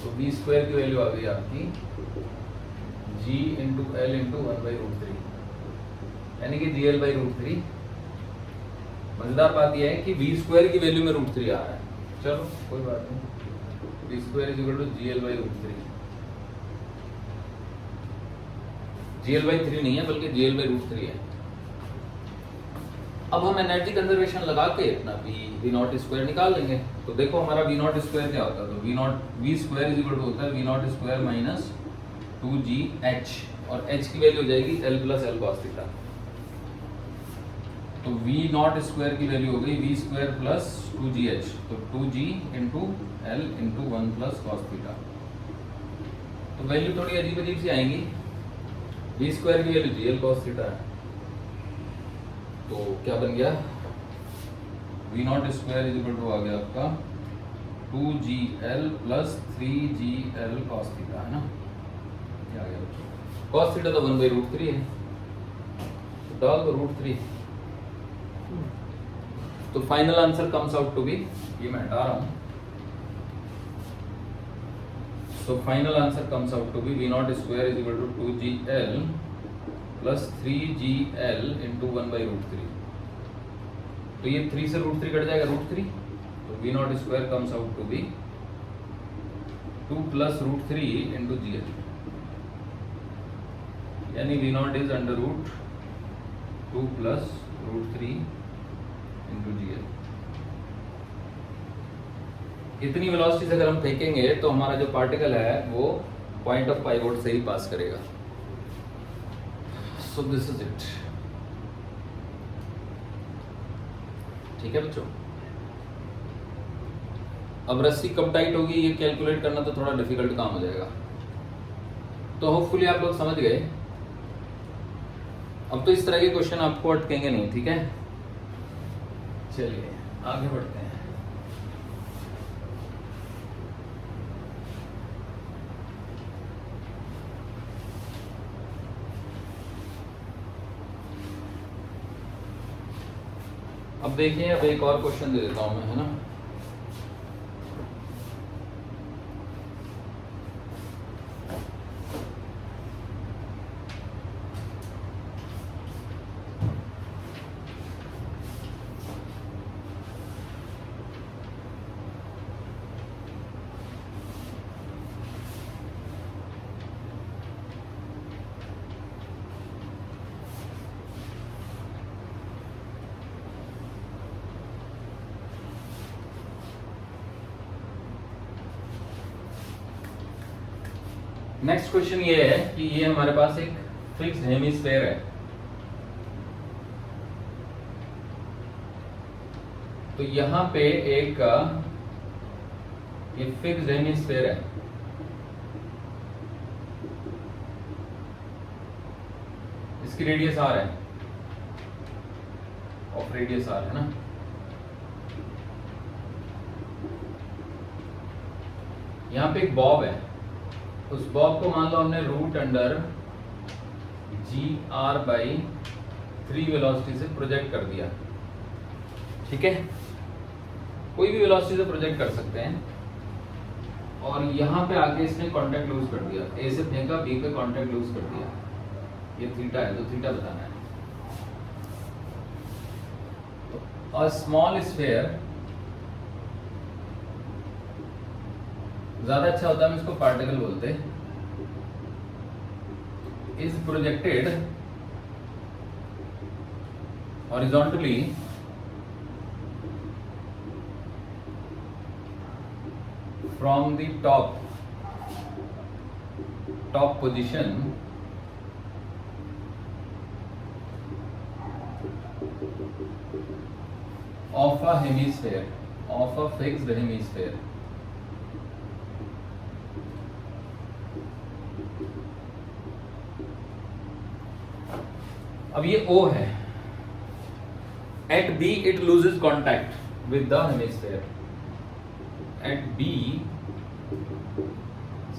तो v स्क्वायर की वैल्यू आ गई आपकी g इंटू एल इंटू 1/√3, यानी कि gl/√3। मजेदार बात यह है कि v स्क्वायर की वैल्यू में √3 आ रहा है। चलो कोई बात नहीं, v square is equal to gl/√3। gl/3 नहीं है बल्कि gl/√3 है। अब हम एनर्जी कंजर्वेशन लगा के अपना v नॉट स्क्वायर निकाल लेंगे। तो देखो हमारा v नॉट स्क्वायर क्या होता है, तो v square is equal to होता है v not square minus 2gh, और h की वैल्यू हो जाएगी l plus L cos theta. तो v नॉट स्क्वायर की वैल्यू हो गई v स्क्वायर प्लस 2gh, तो 2g into L into 1 plus cos theta. तो वैल्यू थोड़ी अजीब अजीब सी आएंगी। v स्क्वायर की वैल्यू gl cos थीटा है, तो क्या बन गया, v not square is equal to आ गया आपका 2gl plus 3gl cos theta, है ना। क्या आ गया cos थीटा तो 1/√3 है, तो डाल दो √3। तो final answer comes out to be, ये मैं हटा रहा हूं, so final answer comes out to be v not square is equal to 2gl plus 3gl into 1/√3। तो ये 3 से √3 कट जाएगा √3, तो v not square comes out to be 2 plus √3 into gl, यानी v naught is under root 2 plus √3 into gl। इतनी velocity से अगर हम फेंकेंगे तो हमारा जो पार्टिकल है वो पॉइंट ऑफ पाइवोट से ही पास करेगा। So this is it. ठीक है बच्चों, अब रस्सी कब टाइट होगी ये कैलकुलेट करना तो थोड़ा डिफिकल्ट काम हो जाएगा। तो होपफुली आप लोग समझ गए। अब तो इस तरह के क्वेश्चन आपको अटकेंगे नहीं। ठीक है, चलिए आगे बढ़ते हैं। अब देखिए, अब एक और क्वेश्चन दे देता हूं मैं, है ना। नेक्स्ट क्वेश्चन ये है कि ये हमारे पास एक फिक्स्ड हेमिस्फीयर है। तो यहां पे एक ये फिक्स्ड हेमिस्फीयर है। इसकी रेडियस r है, ऑफ रेडियस r, है ना। यहां पे एक बॉब है, उस बॉब को मान लो हमने root under G R by 3 velocity से प्रोजेक्ट कर दिया, ठीक है, कोई भी वेलोसिटी से प्रोजेक्ट कर सकते हैं, और यहाँ पे आके इसने कांटेक्ट लूज कर दिया, ए से फेंका, बी पे कांटेक्ट लूज कर दिया, ये थीटा है, तो थीटा बताना है। तो अ स्मॉल स्फीयर, ज्यादा अच्छा होता है, हम इसको पार्टिकल बोलते हैं, is projected horizontally from the top position of a hemisphere, of a fixed hemisphere. अब ये O है, at B it loses contact with the hemisphere, at B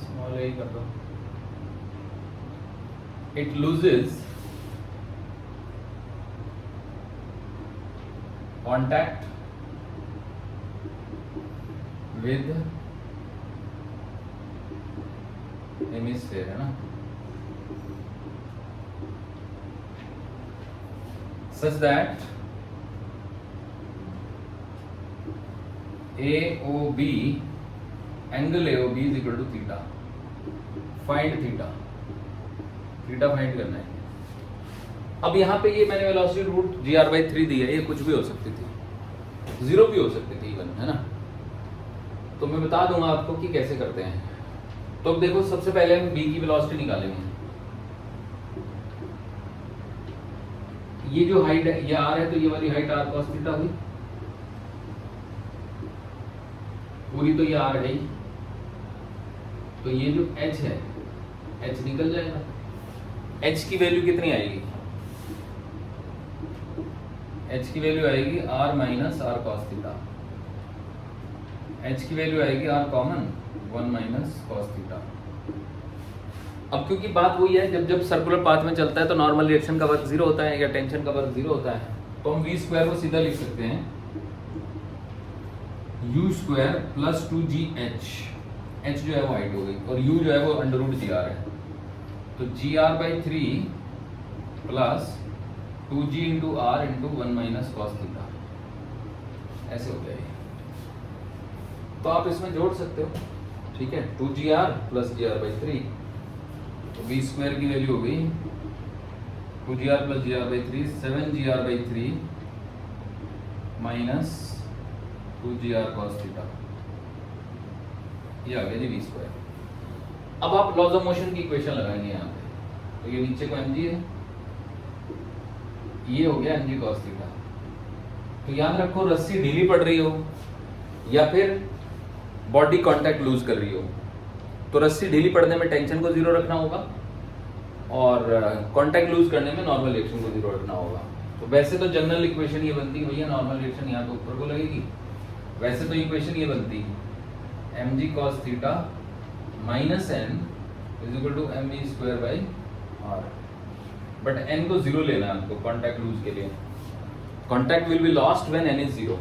small a कर दो, it loses contact with hemisphere, है ना, such that AOB, angle AOB is equal to theta. Find theta, theta find करना है। अब यहाँ पे ये मैंने वेलोसिटी रूट gr/3 दी है, ये कुछ भी हो सकती थी, 0 भी हो सकती थी इवन, है ना, तो मैं बता दूंगा आपको कि कैसे करते हैं। तो अब देखो, सबसे पहले हम b की वेलोसिटी निकालेंगे। ये जो हाइट है ये r है, तो ये वाली हाइट r cos थीटा हुई, पूरी तो ये r है ही, तो ये जो h है, h निकल जाएगा, h की वैल्यू कितनी आएगी, h की वैल्यू आएगी r minus r cos theta, h की वैल्यू आएगी r common 1 minus cos theta. अब क्योंकि बात वही है, जब सर्कुलर पाथ में चलता है तो नॉर्मल रिएक्शन का वर्क 0 होता है या टेंशन का वर्क 0 होता है, तो हम v स्क्वायर को सीधा लिख सकते हैं u square plus 2gh, h जो है वो हाइट हो गई, और u जो है वो अंडर रूट gr है, तो gr/3 plus 2g into r into 1 minus cos theta, ऐसे हो जाएगी। तो आप इसमें जोड़ सकते हो, ठीक है, 2gr प्लस gr/3, तो v स्क्वायर की वैल्यू हो गई 2gr plus gr/3, 7gr/3 minus 2gr cos theta, ये आ गया जी v स्क्वायर। अब आप लॉज ऑफ मोशन की इक्वेशन लगाएंगे यहाँ पे, तो ये नीचे को mg है, ये हो गया mg cos थीटा। तो याद रखो, रस्सी ढीली पड़ रही हो या फिर बॉडी कांटेक्ट लूज कर रही हो, तो रस्सी ढीली पड़ने में टेंशन को 0 रखना होगा, और कांटेक्ट लूज करने में नॉर्मल रिएक्शन को 0 रखना होगा। तो वैसे तो जनरल इक्वेशन ये बनती है भैया, नॉर्मल रिएक्शन यहाँ तो ऊपर को लगेगी, वैसे तो इक्वेशन ये बनती है mg cos theta minus n is equal to mv square by r, but n को 0 लेना है आपको कांटेक्ट लूज के लिए। Contact will be lost when n is 0,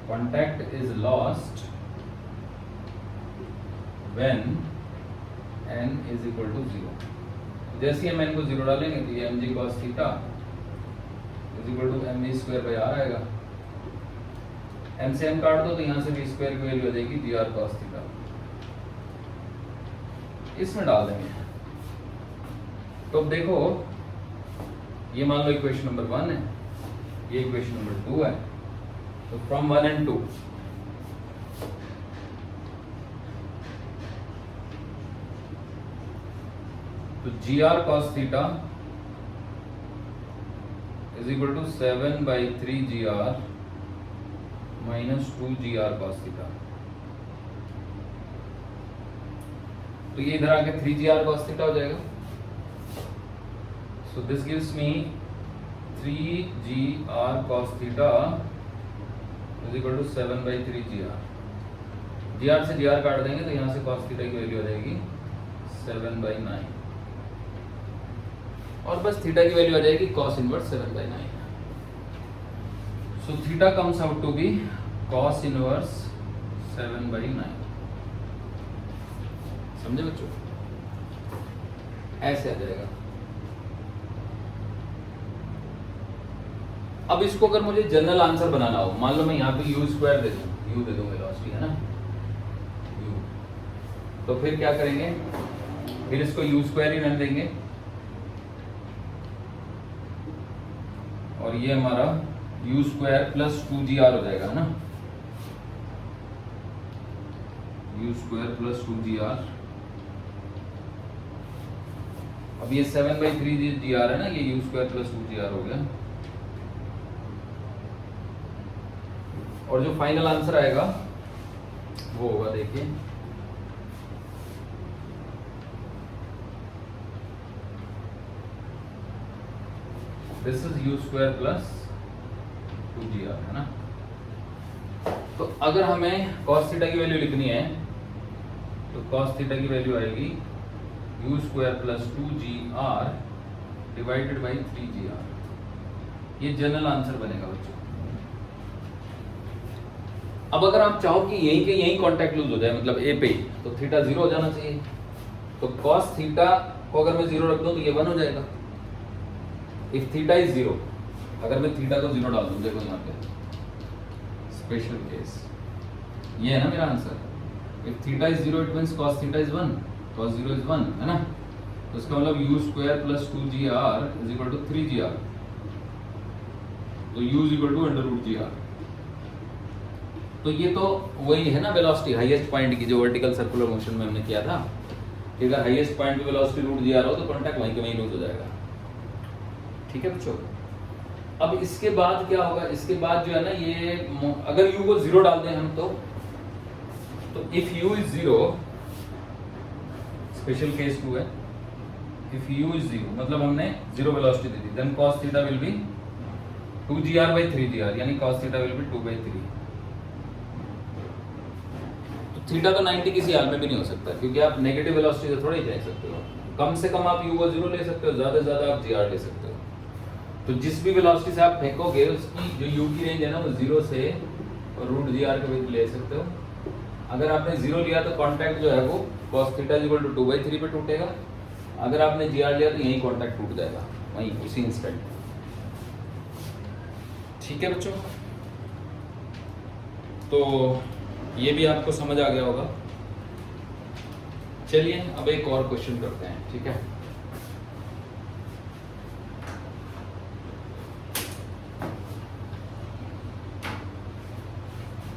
contact is lost when n is equal to 0। जैसे हम n को 0 डालेंगे तो ये mg cos theta is equal to mv square by r आएगा, m से m काट दो तो यहाँ से v स्क्वायर की वैल्यू आ जाएगी gr cos थीटा, इसमें डाल देंगे। तो अब देखो, ये मान लो इक्वेशन नंबर 1 है, ये इक्वेशन नंबर 2 है, तो फ्रॉम 1 and 2 तो gr cos theta is equal to 7/3gr minus 2gr cos theta, तो ये इधर आके 3gr cos थीटा हो जाएगा। So this gives me 3gr cos theta is equal to 7/3gr, gr से gr काट देंगे तो यहाँ से cos थीटा की वैल्यू आ जाएगी 7/9। और बस थीटा की वैल्यू आ जाएगी cos inverse 7/9। So theta comes out to be cos inverse 7/9। समझे बच्चों? ऐसे आ जाएगा। अब इसको अगर मुझे जनरल आंसर बनाना हो, मान लो मैं यहाँ पे u स्क्वायर दे दूं, u दे दूं वेलोसिटी है ना, u, तो फिर क्या करेंगे, फिर इसको u स्क्वायर ही रहने देंगे और ये हमारा u स्क्वायर प्लस 2gr हो जाएगा है ना, u स्क्वायर प्लस 2gr। अब ये 7/3gr है ना, ये u स्क्वायर प्लस 2gr हो गया। और जो फाइनल आंसर आएगा वो होगा, देखिए this is u square plus 2gr है ना। तो अगर हमें cos थीटा की वैल्यू लिखनी है तो cos थीटा की वैल्यू आएगी u square plus 2gr divided by 3gr। ये जनरल आंसर बनेगा बच्चों। अब अगर आप चाहो कि यहीं के यहीं कांटेक्ट लूज हो जाए, मतलब ए पे, तो थीटा 0 हो जाना चाहिए। तो cos थीटा को अगर मैं 0 रख दूं तो ये 1 हो जाएगा। इफ थीटा इज 0, अगर मैं थीटा को 0 डाल दूं, देखो यहाँ पे स्पेशल केस, ये है ना मेरा answer. If theta is 0 it means cos theta is 1, cos 0 is 1 है ना। तो इसका मतलब u square plus 2gr is equal to 3gr। तो u is equal to √gr। तो ये तो वही है ना वेलोसिटी हाईएस्ट पॉइंट की, जो वर्टिकल सर्कुलर मोशन में हमने किया था कि अगर हाईएस्ट पॉइंट पे वेलोसिटी √gr हो तो कांटेक्ट वहीं के वहीं लूज हो जाएगा। ठीक है बच्चों? अब इसके बाद क्या होगा, इसके बाद जो है ना, ये अगर u को 0 डाल दें हम तो if u is 0, special case 2 है, इफ u इज 0 मतलब हमने 0 वेलोसिटी दे दी, then cos theta will be 2gr/3gr, यानी cos theta will be 2/3। Theta तो 90 किसी हाल में भी नहीं हो सकता, क्योंकि आप नेगेटिव वेलोसिटी से थोड़ा ही जा सकते हो। कम से कम आप u को 0 ले सकते हो, ज्यादा से ज्यादा आप gr ले सकते हो। तो जिस भी वेलोसिटी से आप फेंकोगे उसकी जो u की रेंज है ना, वो 0 से और √gr के बीच ले सकते हो। अगर आपने 0 लिया तो कांटेक्ट जो है वो cos theta is equal to 2/3 पे टूटेगा। अगर आपने gr लिया तो यही कांटेक्ट टूट जाएगा, वहीं उसी इंस्टेंट। ठीक है बच्चों? तो ये भी आपको समझ आ गया होगा। चलिए अब एक और क्वेश्चन करते हैं, ठीक है?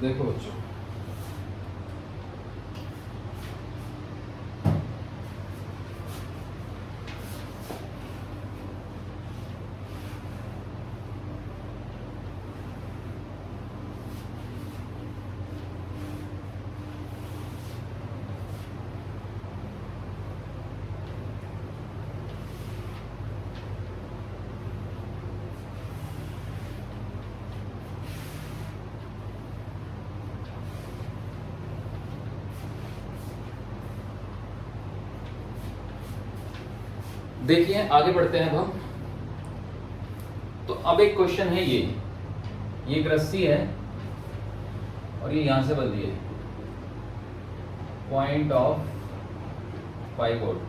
देखो बच्चों, देखिए आगे बढ़ते हैं अब हम। तो अब एक क्वेश्चन है, ये एक रस्सी है और ये यहां से बंधी है, पॉइंट ऑफ पाइवोट।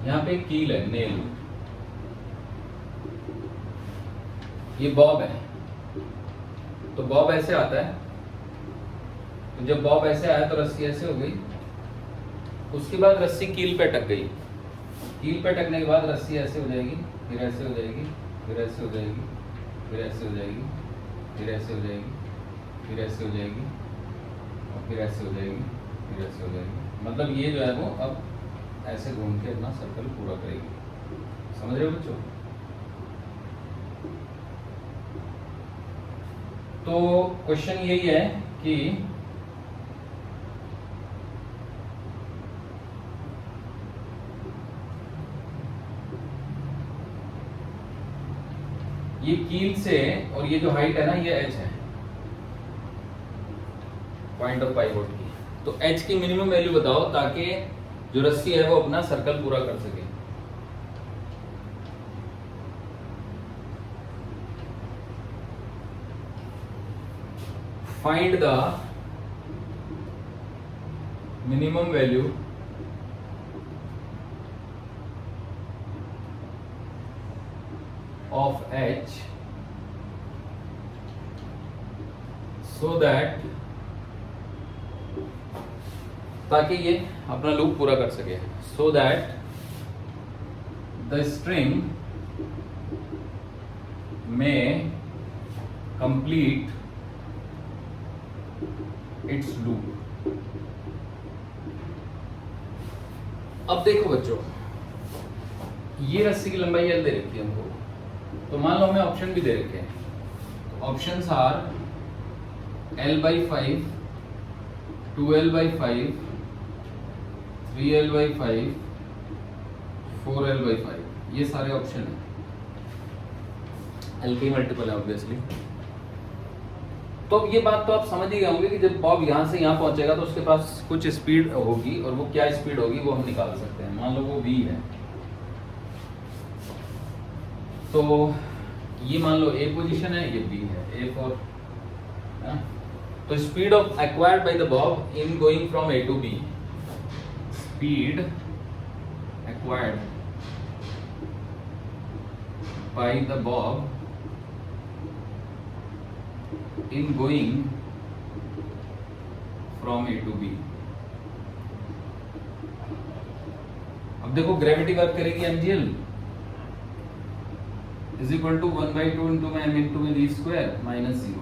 यहां पे कील है, नेल, ये बॉब है। तो बॉब ऐसे आता है, तो जब बॉब ऐसे आया तो रस्सी ऐसे हो गई। उसके बाद रस्सी कील पे अटक गई। कील पे अटकने के बाद रस्सी ऐसे हो जाएगी, फिर ऐसे हो जाएगी, फिर ऐसे हो जाएगी, फिर ऐसे हो जाएगी, फिर ऐसे हो जाएगी, फिर ऐसे हो जाएगी, और फिर ऐसे हो जाएगी, फिर ऐसे हो जाएगी। मतलब ये जो है वो अब ऐसे घूम के अपना सर्कल पूरा करेगी। समझ रहे हो बच्चों? तो क्वेश्चन यही है कि ये कील से और ये जो हाइट है ना, ये h है पॉइंट ऑफ पाइवोट की। तो h की मिनिमम वैल्यू बताओ ताकि जो रस्सी है वो अपना सर्कल पूरा कर सके। Find the minimum value of h so that, ताकि ये अपना लूप पूरा कर सके, so that the string may complete its loop। अब देखो बच्चों, ये रस्सी की लंबाई L दे रखी है हमको, तो मान लो हमें ऑप्शन भी दे रखे हैं। Options are L/5, 2L/5, 3L/5, 4L/5, ये सारे ऑप्शन हैं। L के मल्टीपल है ऑब्वियसली। तो ये बात तो आप समझ ही गए होंगे कि जब बॉब यहाँ से यहाँ पहुंचेगा तो उसके पास कुछ स्पीड होगी, और वो क्या स्पीड होगी वो हम निकाल सकते हैं। मान लो वो v है, तो ये मान लो A पोजीशन है, ये B है, A4 है। तो speed of acquired by the bob in going from A to B, speed acquired by the bob in going from A to B। अब देखो ग्रेविटी वर्क करेगी mgl is equal to 1/2 into में m into में v square minus 0।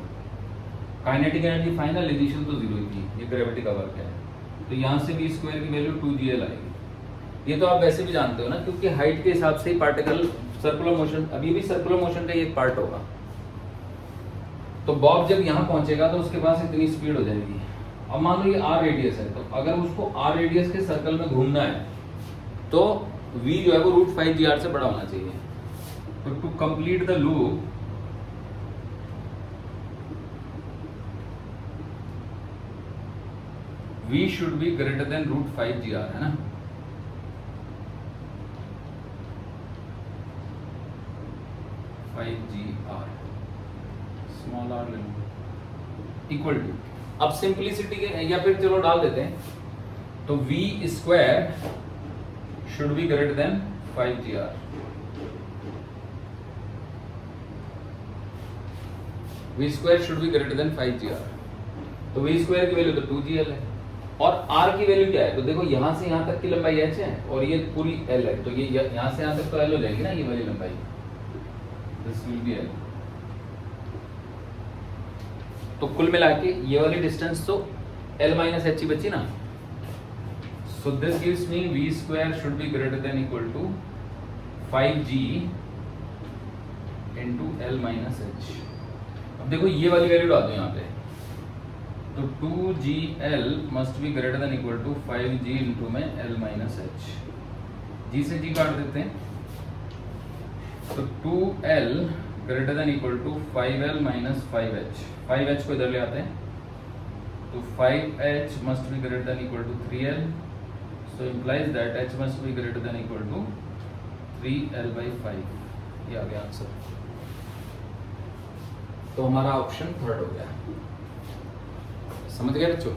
Kinetic energy final, initial तो 0 ही थी, ये gravity का work है। तो यहाँ से v स्क्वायर की वैल्यू 2gl आएगी। ये तो आप वैसे भी जानते हो ना, क्योंकि हाइट के हिसाब से ही पार्टिकल सर्कुलर मोशन, अभी भी सर्कुलर मोशन का ये पार्ट होगा। तो बॉब जब यहाँ पहुंचेगा तो उसके पास इतनी स्पीड हो जाएगी। अब मान लो ये r रेडियस है, तो अगर उसको r रेडियस के सर्कल में घूमना है तो v जो है वो √5gr से बड़ा होना चाहिए। तो to complete the loop v should be greater than √5gr, है ना। स्मॉल r ले लो, इक्वल टू, अब सिंपलिसिटी के, या फिर चलो डाल देते हैं, तो v square should be greater then 5gr। v square should be greater then 5gr। तो v स्क्वायर की वैल्यू तो 2gl है, और r की वैल्यू क्या है? तो देखो यहाँ से यहाँ तक की लंबाई h है और ये पूरी l है, तो ये यहाँ से यहाँ तक तो l हो जाएगी ना, ये वाली लंबाई, दिस विल बी l। तो कुल मिला के ये वाली डिस्टेंस तो l माइनस h ही बची ना। So this gives me v square should be greater than equal to 5g into l minus h। अब देखो ये वाली वैल्यू डाल दो यहाँ पे, तो 2gl must be greater than equal to 5g into में l माइनस h। g से g काट देते हैं, तो 2l greater than equal to 5l minus 5h। 5h को इधर ले आते हैं, तो 5h must be greater than equal to 3l, so implies that h must be greater than equal to 3l/5। ये आ गया आंसर। तो हमारा ऑप्शन थर्ड हो गया। समझ गए बच्चों?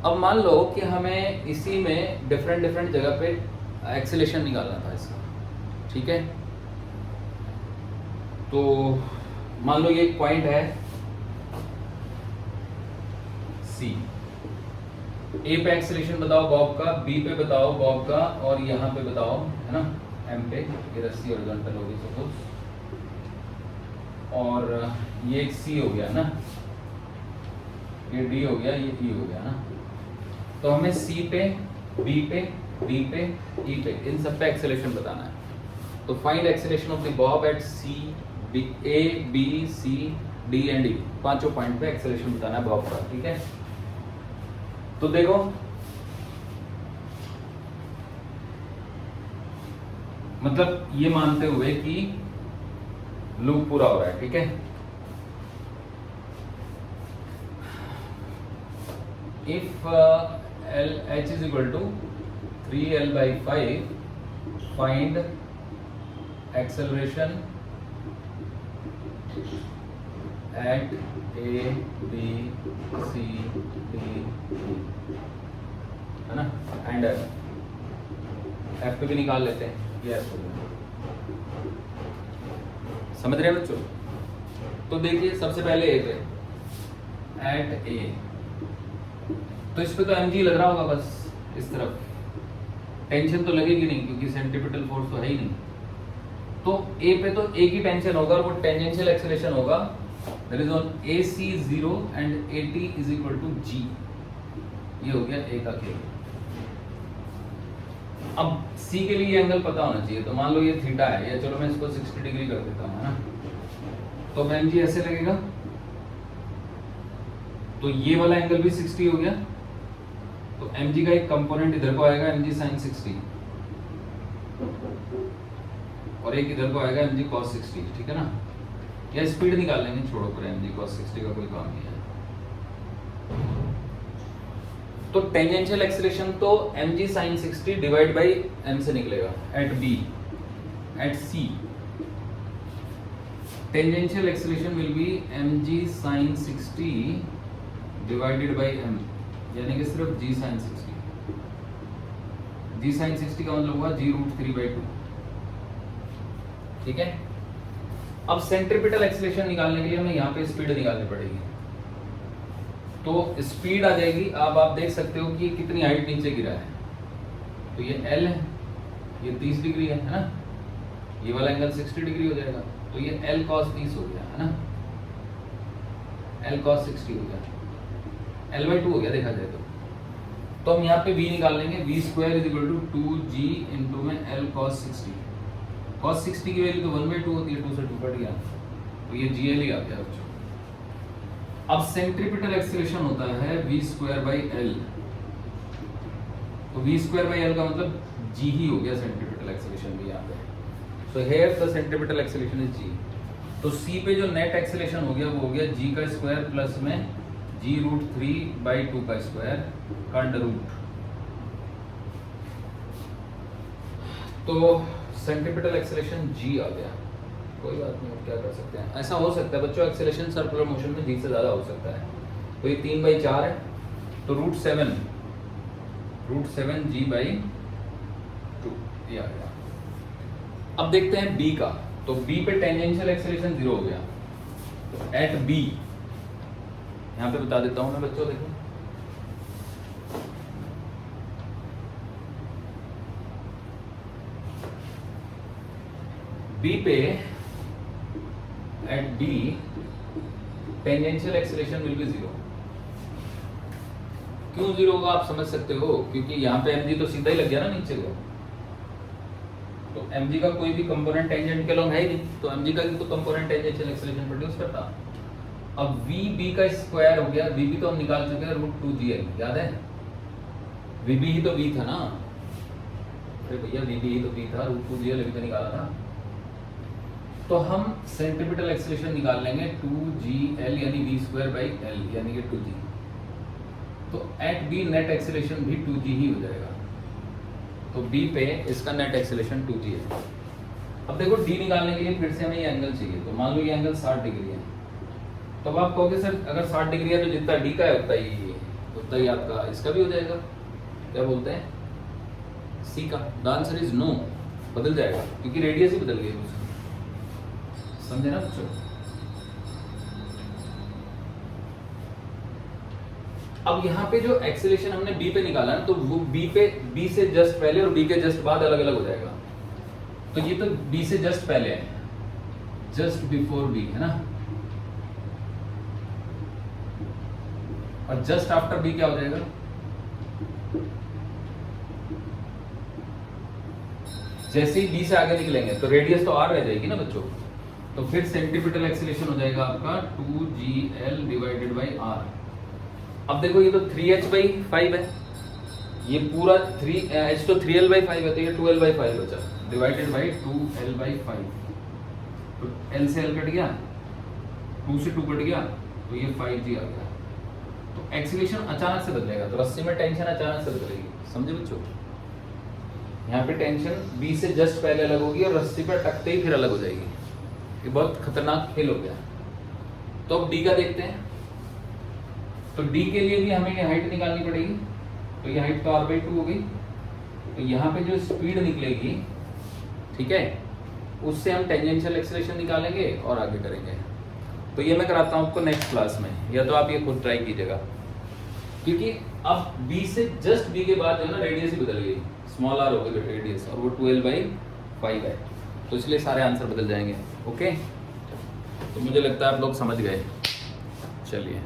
अब मान लो कि हमें इसी में डिफरेंट जगह पे एक्सेलेरेशन निकालना था इसका, ठीक है। तो मान लो ये एक पॉइंट है C, A पे एक्सेलेरेशन बताओ बॉब का, B पे बताओ बॉब का, और यहाँ पे बताओ, है ना, M पे। ये रस्सी हॉरिजॉन्टल होगी सपोज, और ये एक C हो गया ना, ये D हो गया, ये E हो गया ना। तो हमें C पे, B पे, D पे, E पे, इन सब पे एक्सेलेरेशन बताना है। तो find acceleration of the bob at C, A, B, C, D and E, पांचों पॉइंट पे एक्सेलेरेशन बताना है बॉब का, ठीक है। तो देखो मतलब ये मानते हुए कि लूप पूरा हो रहा है, ठीक है। If H is equal to 3L/5 find acceleration at A B C D E, है ना, एंड F पे भी निकाल लेते हैं, ये F हो गया। समझ रहे हैं बच्चों? तो देखिए सबसे पहले A पे एट A, तो इस पे तो mg लग रहा होगा बस इस तरफ, टेंशन तो लगेगी नहीं क्योंकि सेंट्रीपिटल फोर्स तो है ही नहीं। तो A पे तो A की टेंशन होगा और वो टेंजेंशियल एक्सेलरेशन होगा, that is on AC 0 and AT is equal to G। ये हो गया A का केस। अब C के लिए एंगल पता होना चाहिए, तो मान लो ये थीटा है, या चलो मैं इसको 60 डिग्री कर देता हूँ, है ना, तो mg ऐसे लगेगा, तो ये वाला एंगल भी 60 हो गया, तो mg का एक कंपोनेंट इधर को आएगा mg sin 60 और एक इधर को आएगा mg cos 60, ठीक है ना। या स्पीड निकाल लेंगे, छोड़ो पर mg cos 60 का कोई काम नहीं है। तो टेंजेंशियल एक्सेलरेशन तो mg sin 60 divide by m से निकलेगा at b। At c tangential acceleration will be mg sin 60 divided by m, यानी कि सिर्फ g sin 60। g sin 60 का मतलब हुआ g√3/2, ठीक है। अब सेंट्रीपिटल एक्सेलरेशन निकालने के लिए हमें यहाँ पे स्पीड निकालनी पड़ेगी, तो स्पीड आ जाएगी। अब आप देख सकते हो कि कितनी हाइट नीचे गिरा है, तो ये L है, ये 30 डिग्री है ना, ये वाला एंगल 60 डिग्री हो जाएगा, तो ये L cos 30 हो गया, है ना, L cos 60 हो गया, L/2 हो गया देखा जाए तो हम यहाँ पे V निकाल लेंगे, v² is equal to 2g into में L cos 60। cos 60 की वैल्यू तो 1/2 होती है, 2 से 2 कट गया, तो ये GL ही आ गया बच्चों। अब सेंट्रीपिटल एक्सेलरेशन होता है v²/L, तो v²/L का मतलब g ही हो गया सेंट्रीपिटल एक्सेलरेशन भी यहाँ पे, so here the centripetal acceleration is g। तो C पे जो नेट एक्सेलरेशन हो गया वो हो गया g का स्क्वायर प्लस में g√3/2 का स्क्वायर का अंडर रूट। तो सेंट्रीपिटल एक्सेलरेशन g आ गया, कोई बात नहीं, क्या कर सकते हैं, ऐसा हो सकता है बच्चों, एक्सेलरेशन सर्कुलर मोशन में g से ज्यादा हो सकता है। तो ये 3/4 है, तो √7 g/2 ये आ गया। अब देखते हैं b का, तो b पे टेंजेंशियल एक्सेलरेशन 0 हो गया, तो एट b यहाँ पे बता देता हूं मैं बच्चों, देखो B पे at B tangential acceleration will be 0। क्यों 0 होगा आप समझ सकते हो, क्योंकि यहाँ पे mg तो सीधा ही लग गया ना नीचे को, तो mg का कोई भी कंपोनेंट टेंजेंट के लॉन्ग है ही नहीं, तो mg का तो कंपोनेंट टेंजेंशियल एक्सेलरेशन प्रोड्यूस करता। अब vb का स्क्वायर हो गया, vb तो हम निकाल चुके हैं √2gl, याद है, vb ही तो v था ना, अरे भैया vb ही तो v था, √2gl अभी तो निकाला था। तो हम सेंट्रीपिटल एक्सेलरेशन निकाल लेंगे 2gl यानी v²/L यानी कि 2g, तो एट b नेट एक्सेलरेशन भी 2g ही हो जाएगा, तो b पे इसका नेट एक्सेलरेशन 2g है। अब देखो d निकालने के लिए फिर से हमें ये एंगल चाहिए, तो मान लो ये एंगल 60 डिग्री है, तो अब आप कहोगे सर अगर 60 डिग्री है तो जितना d का है उतना ही आपका इसका भी हो जाएगा, क्या बोलते हैं, c का। द आंसर इज नो, बदल जाएगा क्योंकि रेडियस ही बदल गई उसकी, समझे ना बच्चों। अब यहाँ पे जो एक्सेलरेशन हमने b पे निकाला ना, तो वो b से जस्ट पहले और b के जस्ट बाद अलग अलग हो जाएगा, तो ये तो b से जस्ट पहले है, जस्ट बिफोर b, है ना, और जस्ट आफ्टर b क्या हो जाएगा, जैसे ही b से आगे निकलेंगे तो रेडियस तो r रह जाएगी ना बच्चों, तो फिर सेंट्रीपिटल एक्सेलरेशन हो जाएगा आपका 2gl डिवाइडेड बाई r। अब देखो ये तो 3h/5 है, ये पूरा 3h तो 3l/5 है, तो ये 2l/5 बचा डिवाइडेड बाई 2l/5, तो l से l कट गया, 2 से 2 कट गया, तो ये 5g आ गया। तो एक्सीलरेशन अचानक से बदलेगा, तो रस्सी में टेंशन अचानक से बदलेगी, समझे बच्चों। यहाँ पे टेंशन बी से जस्ट पहले अलग होगी और रस्सी पर टकते ही फिर अलग हो जाएगी। ये बहुत खतरनाक खेल हो गया। तो अब डी का देखते हैं। तो डी के लिए भी हमें ये हाइट निकालनी पड़ेगी, तो ये हाइट तो r/2 हो गई। तो यहाँ पे जो स्पीड निकलेगी, ठीक है, उससे हम टेंजेंशियल एक्सीलरेशन निकालेंगे और आगे करेंगे। तो ये मैं कराता हूँ आपको नेक्स्ट क्लास में, या तो आप ये खुद ट्राई कीजिएगा, क्योंकि अब बी से जस्ट बी के बाद जो है ना रेडियस ही बदल गई, स्मॉल r हो गई रेडियस, और वो 12/5 है, तो इसलिए सारे आंसर बदल जाएंगे। ओके, तो मुझे लगता है आप लोग समझ गए। चलिए।